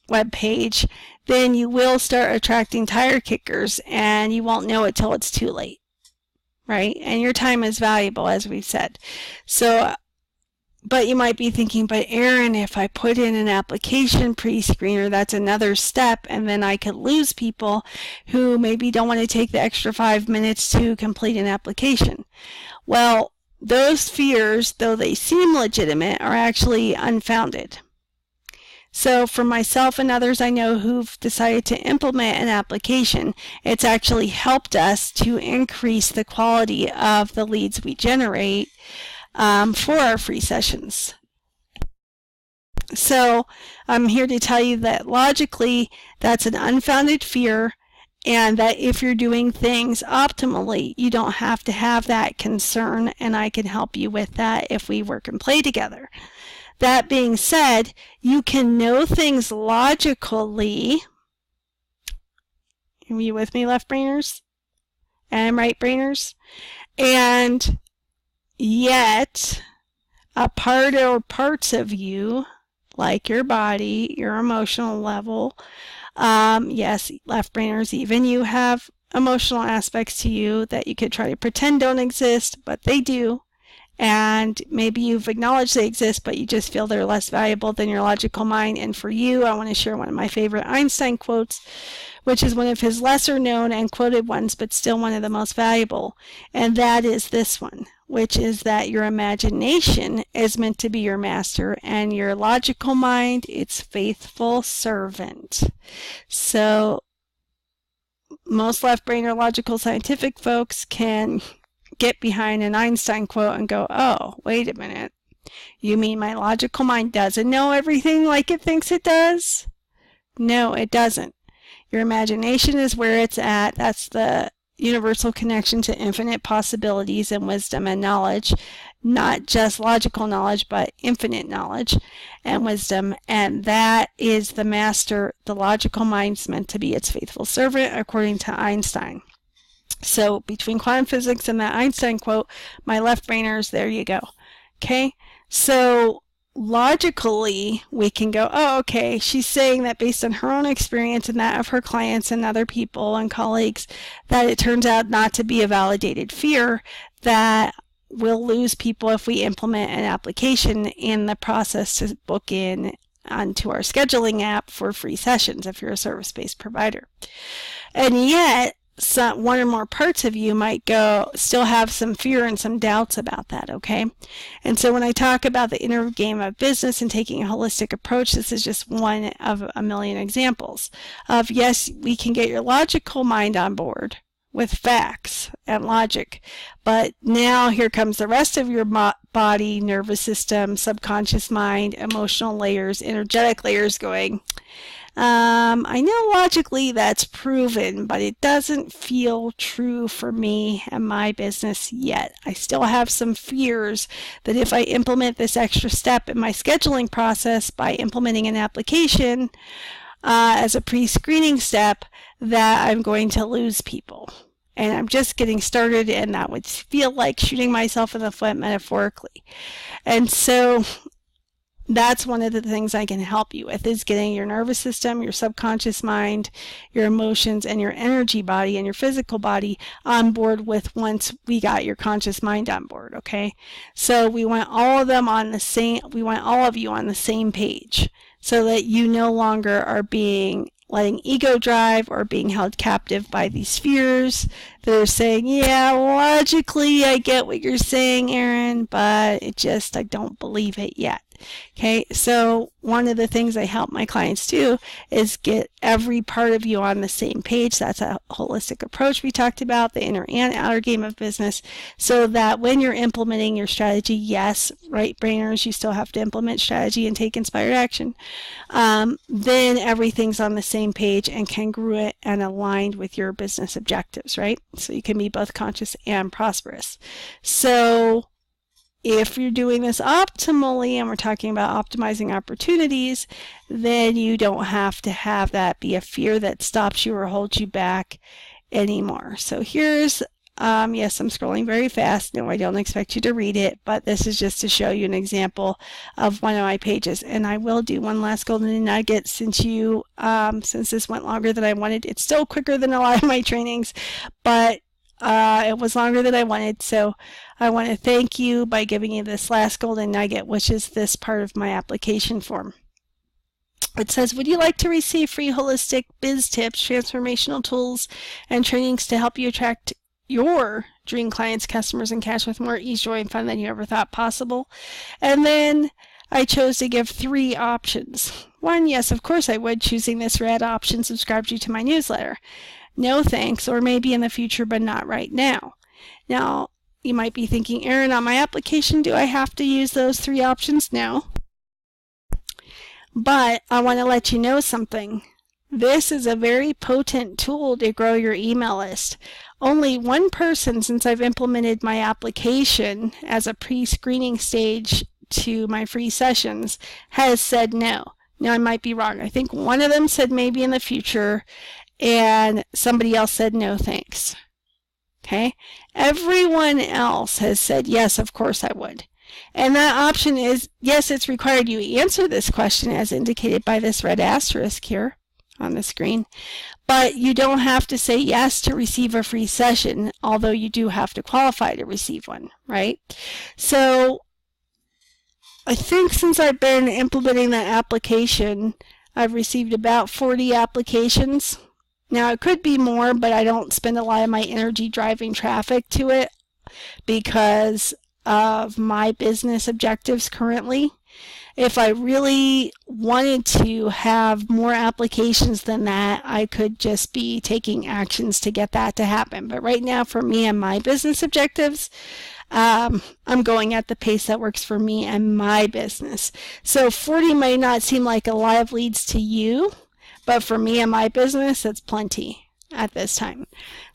webpage, then you will start attracting tire kickers, and you won't know it till it's too late, right? And your time is valuable, as we've said. So, but you might be thinking, but Erin, if I put in an application pre-screener, that's another step, and then I could lose people who maybe don't want to take the extra 5 minutes to complete an application. Well, those fears, though they seem legitimate, are actually unfounded. So for myself and others I know who've decided to implement an application, it's actually helped us to increase the quality of the leads we generate for our free sessions. So I'm here to tell you that logically that's an unfounded fear, and that if you're doing things optimally, you don't have to have that concern, and I can help you with that if we work and play together. That being said, you can know things logically. Are you with me, left brainers and right brainers? And yet, a part or parts of you, like your body, your emotional level, yes, left brainers, even you have emotional aspects to you that you could try to pretend don't exist, but they do. And maybe you've acknowledged they exist, but you just feel they're less valuable than your logical mind. And for you, I want to share one of my favorite Einstein quotes, which is one of his lesser known and quoted ones, but still one of the most valuable. And that is this one, which is that your imagination is meant to be your master, and your logical mind, its faithful servant. So most left brain or logical scientific folks can get behind an Einstein quote and go, oh, wait a minute. You mean my logical mind doesn't know everything like it thinks it does? No, it doesn't. Your imagination is where it's at. That's the universal connection to infinite possibilities and wisdom and knowledge, not just logical knowledge, but infinite knowledge and wisdom. And that is the master. The logical mind's meant to be its faithful servant, according to Einstein. So between quantum physics and that Einstein quote, my left brainers, there you go. Okay, so logically we can go, oh, okay, she's saying that based on her own experience and that of her clients and other people and colleagues, that it turns out not to be a validated fear, that we'll lose people if we implement an application in the process to book in onto our scheduling app for free sessions if you're a service-based provider. And yet, one or more parts of you might still have some fear and some doubts about that, okay? And so when I talk about the inner game of business and taking a holistic approach, this is just one of a million examples of, yes, we can get your logical mind on board with facts and logic, but now here comes the rest of your body, nervous system, subconscious mind, emotional layers, energetic layers going, I know logically that's proven, but it doesn't feel true for me and my business yet. I still have some fears that if I implement this extra step in my scheduling process by implementing an application as a pre-screening step, that I'm going to lose people. And I'm just getting started, and that would feel like shooting myself in the foot metaphorically. And so that's one of the things I can help you with, is getting your nervous system, your subconscious mind, your emotions, and your energy body and your physical body on board with once we got your conscious mind on board, okay? So we want all of them on the same, we want all of you on the same page so that you no longer are letting ego drive or being held captive by these fears that are saying, yeah, logically I get what you're saying, Erin, but I don't believe it yet. Okay, so one of the things I help my clients do is get every part of you on the same page. That's a holistic approach we talked about, the inner and outer game of business, so that when you're implementing your strategy, yes, right brainers, you still have to implement strategy and take inspired action, then everything's on the same page and congruent and aligned with your business objectives, right? So you can be both conscious and prosperous. So if you're doing this optimally, and we're talking about optimizing opportunities, then you don't have to have that be a fear that stops you or holds you back anymore. So here's Yes, I'm scrolling very fast. No, I don't expect you to read it, but this is just to show you an example of one of my pages. And I will do one last golden nugget since this went longer than I wanted. It's still quicker than a lot of my trainings, but it was longer than I wanted. So I want to thank you by giving you this last golden nugget, which is this part of my application form. It says, would you like to receive free holistic biz tips, transformational tools, and trainings to help you attract your dream clients, customers, and cash with more ease, joy, and fun than you ever thought possible? And then I chose to give 3 options. 1, yes, of course I would, choosing this red option subscribed you to my newsletter. No thanks, or maybe in the future, but not right now. Now, you might be thinking, Erin, on my application, do I have to use those 3 options? No. But I want to let you know something. This is a very potent tool to grow your email list. Only one person, since I've implemented my application as a pre-screening stage to my free sessions, has said no. Now, I might be wrong. I think one of them said maybe in the future, and somebody else said no thanks. Okay? Everyone else has said yes, of course I would. And that option is, yes, it's required you answer this question as indicated by this red asterisk here on the screen, but you don't have to say yes to receive a free session, although you do have to qualify to receive one, right? So I think since I've been implementing that application, I've received about 40 applications. Now, it could be more, but I don't spend a lot of my energy driving traffic to it because of my business objectives currently. If I really wanted to have more applications than that, I could just be taking actions to get that to happen. But right now, for me and my business objectives, I'm going at the pace that works for me and my business. So 40 may not seem like a lot of leads to you, but for me and my business, it's plenty at this time.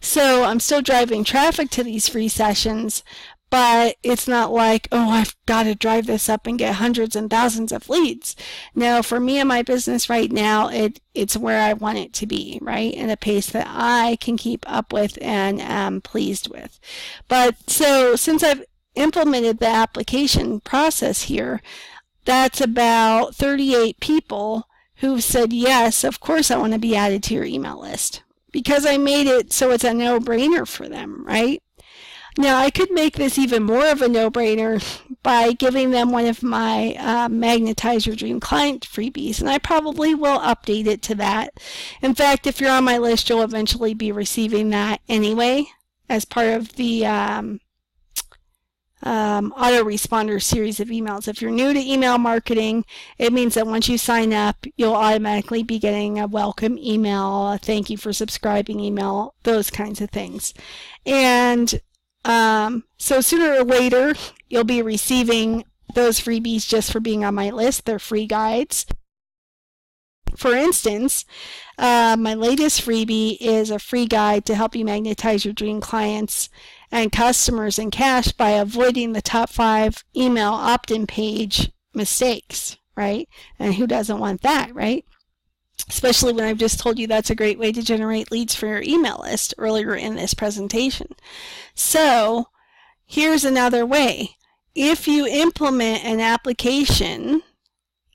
So I'm still driving traffic to these free sessions, but it's not like, oh, I've got to drive this up and get hundreds and thousands of leads. No, for me and my business right now, it's where I want it to be, right? In a pace that I can keep up with and am pleased with. But so since I've implemented the application process here, that's about 38 people who've said, yes, of course I want to be added to your email list, because I made it so it's a no-brainer for them, right? Now, I could make this even more of a no-brainer by giving them one of my Magnetize Your Dream Client freebies, and I probably will update it to that. In fact, if you're on my list, you'll eventually be receiving that anyway as part of the autoresponder series of emails. If you're new to email marketing, it means that once you sign up, you'll automatically be getting a welcome email, a thank you for subscribing email, those kinds of things. And so sooner or later, you'll be receiving those freebies just for being on my list. They're free guides. For instance, my latest freebie is a free guide to help you magnetize your dream clients and customers in cash by avoiding the top 5 email opt-in page mistakes, right? And who doesn't want that, right? Especially when I've just told you that's a great way to generate leads for your email list earlier in this presentation. So here's another way. If you implement an application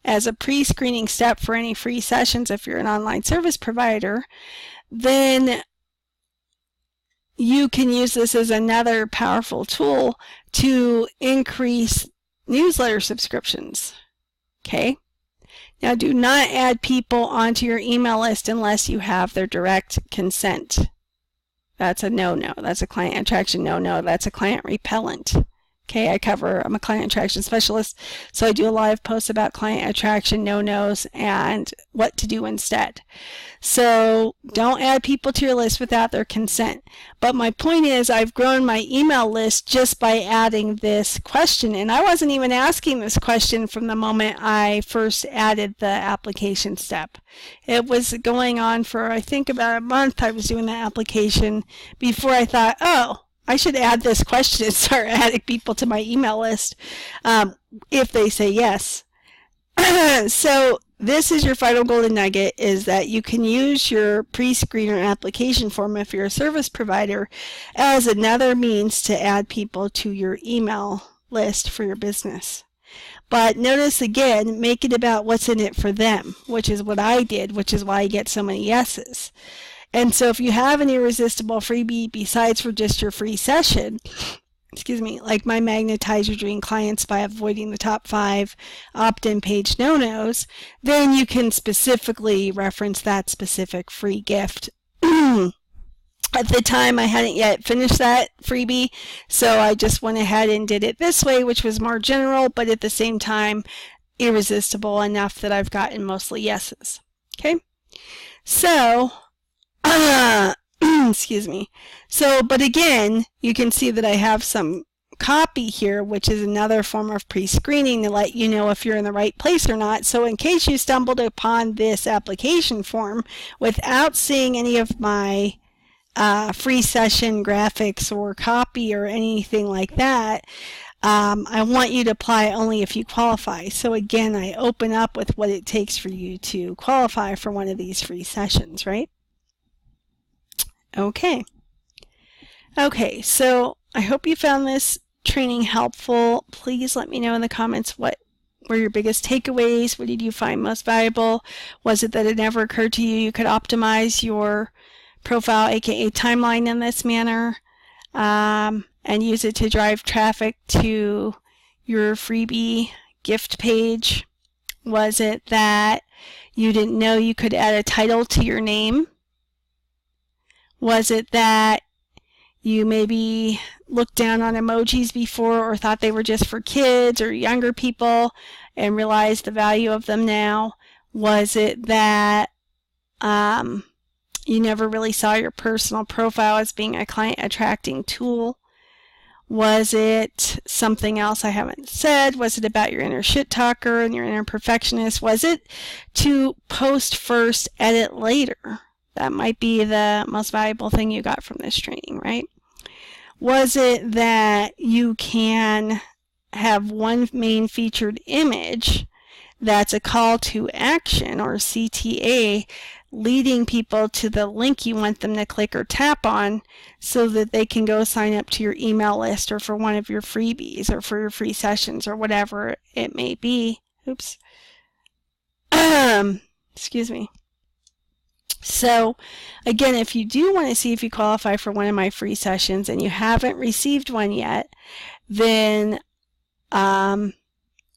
as a pre-screening step for any free sessions, if you're an online service provider, then you can use this as another powerful tool to increase newsletter subscriptions. Okay? Now, do not add people onto your email list unless you have their direct consent. That's a no-no. That's a client attraction no-no. That's a client repellent. Okay, I'm a client attraction specialist, so I do a lot of posts about client attraction no-nos and what to do instead. So don't add people to your list without their consent. But my point is, I've grown my email list just by adding this question, and I wasn't even asking this question from the moment I first added the application step. It was going on for, I think, about a month. I was doing the application before I thought, oh, I should add this question and start adding people to my email list if they say yes. So this is your final golden nugget, is that you can use your pre-screener application form if you're a service provider as another means to add people to your email list for your business. But notice again, make it about what's in it for them, which is what I did, which is why I get so many yeses. And so if you have an irresistible freebie besides for just your free session, like my magnetize your dream clients by avoiding the top 5 opt-in page no-nos, then you can specifically reference that specific free gift. At the time, I hadn't yet finished that freebie, so I just went ahead and did it this way, which was more general, but at the same time, irresistible enough that I've gotten mostly yeses. Okay? So, excuse me. So, but again, you can see that I have some copy here, which is another form of pre-screening to let you know if you're in the right place or not. So in case you stumbled upon this application form without seeing any of my free session graphics or copy or anything like that, I want you to apply only if you qualify. So again, I open up with what it takes for you to qualify for one of these free sessions, right? Okay. Okay, so I hope you found this training helpful. Please let me know in the comments what were your biggest takeaways. What did you find most valuable? Was it that it never occurred to you you could optimize your profile, aka timeline, in this manner and use it to drive traffic to your freebie gift page? Was it that you didn't know you could add a title to your name? Was it that you maybe looked down on emojis before or thought they were just for kids or younger people and realized the value of them now? Was it that you never really saw your personal profile as being a client attracting tool? Was it something else I haven't said? Was it about your inner shit talker and your inner perfectionist? Was it to post first, edit later? That might be the most valuable thing you got from this training, right? Was it that you can have one main featured image that's a call to action, or CTA, leading people to the link you want them to click or tap on so that they can go sign up to your email list or for one of your freebies or for your free sessions or whatever it may be. Oops. Excuse me. So again, if you do want to see if you qualify for one of my free sessions and you haven't received one yet, then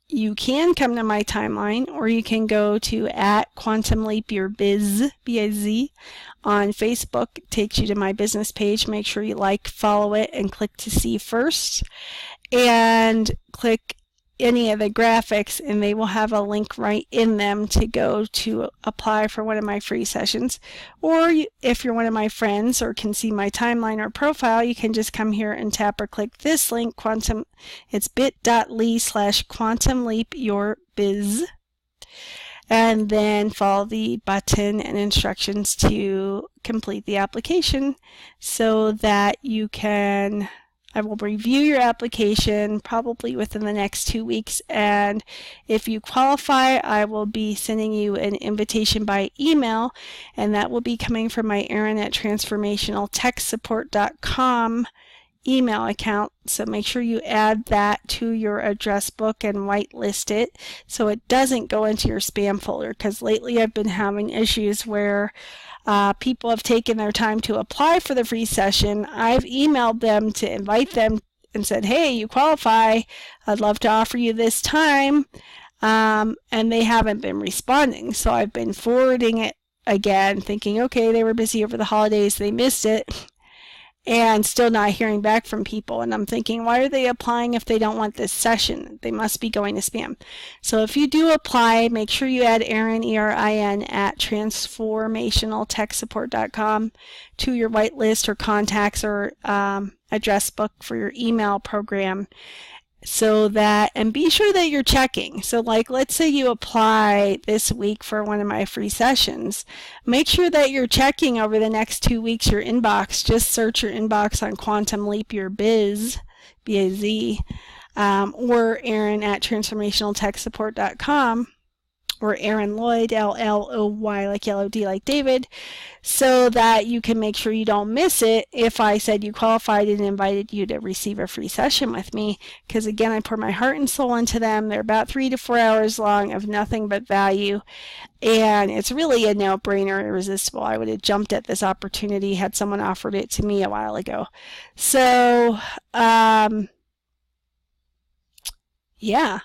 you can come to my timeline, or you can go to @QuantumLeapYourBiz, B-I-Z, on Facebook. It takes you to my business page. Make sure you like, follow it, and click to see first. And click any of the graphics, and they will have a link right in them to go to apply for one of my free sessions. Or if you're one of my friends or can see my timeline or profile, you can just come here and tap or click this link, it's bit.ly/quantumleapyourbiz, and then follow the button and instructions to complete the application so that you can I will review your application probably within the next 2 weeks, and if you qualify, I will be sending you an invitation by email, and that will be coming from my Erin at transformationaltechsupport.com email account. So make sure you add that to your address book and whitelist it so it doesn't go into your spam folder, because lately I've been having issues where people have taken their time to apply for the free session. I've emailed them to invite them and said, hey, you qualify. I'd love to offer you this time. And they haven't been responding. So I've been forwarding it again, thinking, okay, they were busy over the holidays, they missed it, and still not hearing back from people. And I'm thinking, why are they applying if they don't want this session? They must be going to spam. So if you do apply, make sure you add Erin, E-R-I-N, at transformationaltechsupport.com to your whitelist or contacts or address book for your email program. So that, and be sure that you're checking. So like, let's say you apply this week for one of my free sessions. Make sure that you're checking over the next 2 weeks your inbox. Just search your inbox on Quantum Leap Your Biz, B-A-Z, or Erin at transformationaltechsupport.com, or Erin Lloyd, L-L-O-Y like yellow, D like David, so that you can make sure you don't miss it if I said you qualified and invited you to receive a free session with me. Because again, I pour my heart and soul into them. They're about 3 to 4 hours long of nothing but value. And it's really a no-brainer, irresistible. I would have jumped at this opportunity had someone offered it to me a while ago. So, yeah.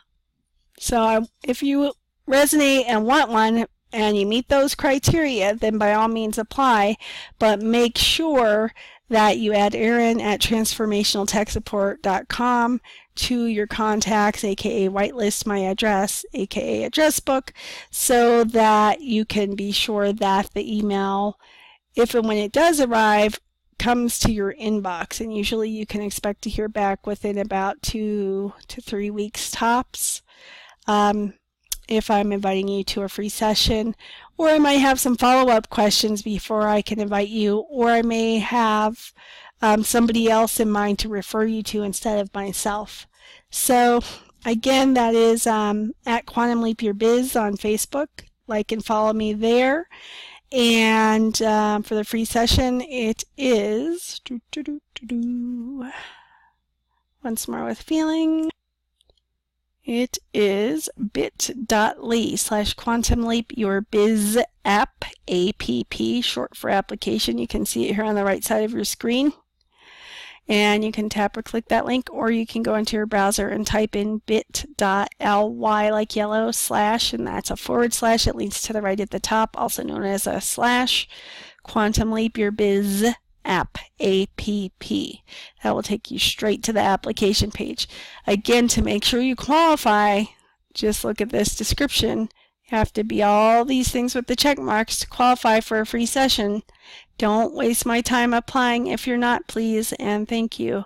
So if you resonate and want one and you meet those criteria, then by all means apply, but make sure that you add Erin at transformationaltechsupport.com to your contacts, aka whitelist my address, aka address book, so that you can be sure that the email, if and when it does arrive, comes to your inbox. And usually you can expect to hear back within about 2 to 3 weeks tops. If I'm inviting you to a free session, or I might have some follow-up questions before I can invite you, or I may have somebody else in mind to refer you to instead of myself. So again, that is at Quantum Leap Your Biz on Facebook. Like and follow me there. And for the free session, it is once more with feeling. It is bit.ly/quantumleapyourbiz app, APP, short for application. You can see it here on the right side of your screen. And you can tap or click that link, or you can go into your browser and type in bit.ly like yellow / and that's a /. It leads to the right at the top, also known as a / Quantum Leap Your Biz app, APP. That will take you straight to the application page. Again, to make sure you qualify, just look at this description. You have to be all these things with the check marks to qualify for a free session. Don't waste my time applying if you're not, please, and thank you.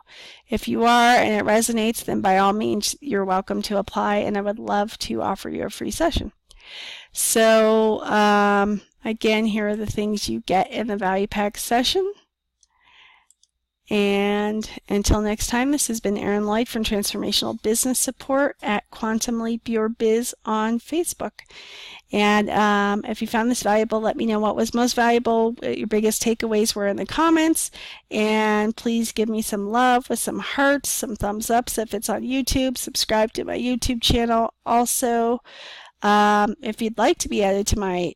If you are and it resonates, then by all means you're welcome to apply, and I would love to offer you a free session. So again, here are the things you get in the Value Pack session. And until next time, this has been Erin Lloyd from Transformational Business Support at Quantum Leap Your Biz on Facebook. And if you found this valuable, let me know what was most valuable, what your biggest takeaways were in the comments. And please give me some love with some hearts, some thumbs ups if it's on YouTube. Subscribe to my YouTube channel. Also, if you'd like to be added to my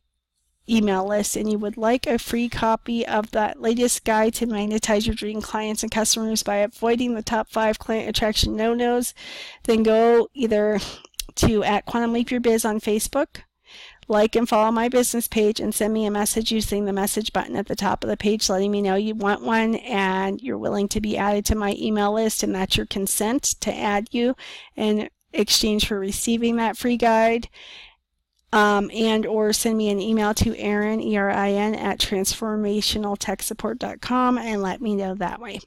email list and you would like a free copy of that latest guide to magnetize your dream clients and customers by avoiding the top 5 client attraction no-nos, then go either to at Quantum Leap Your Biz on Facebook, like and follow my business page, and send me a message using the message button at the top of the page letting me know you want one and you're willing to be added to my email list, and that's your consent to add you in exchange for receiving that free guide. And or send me an email to Erin, E-R-I-N, at transformationaltechsupport.com and let me know that way.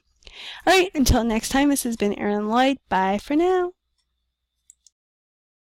All right, until next time, this has been Erin Lloyd. Bye for now.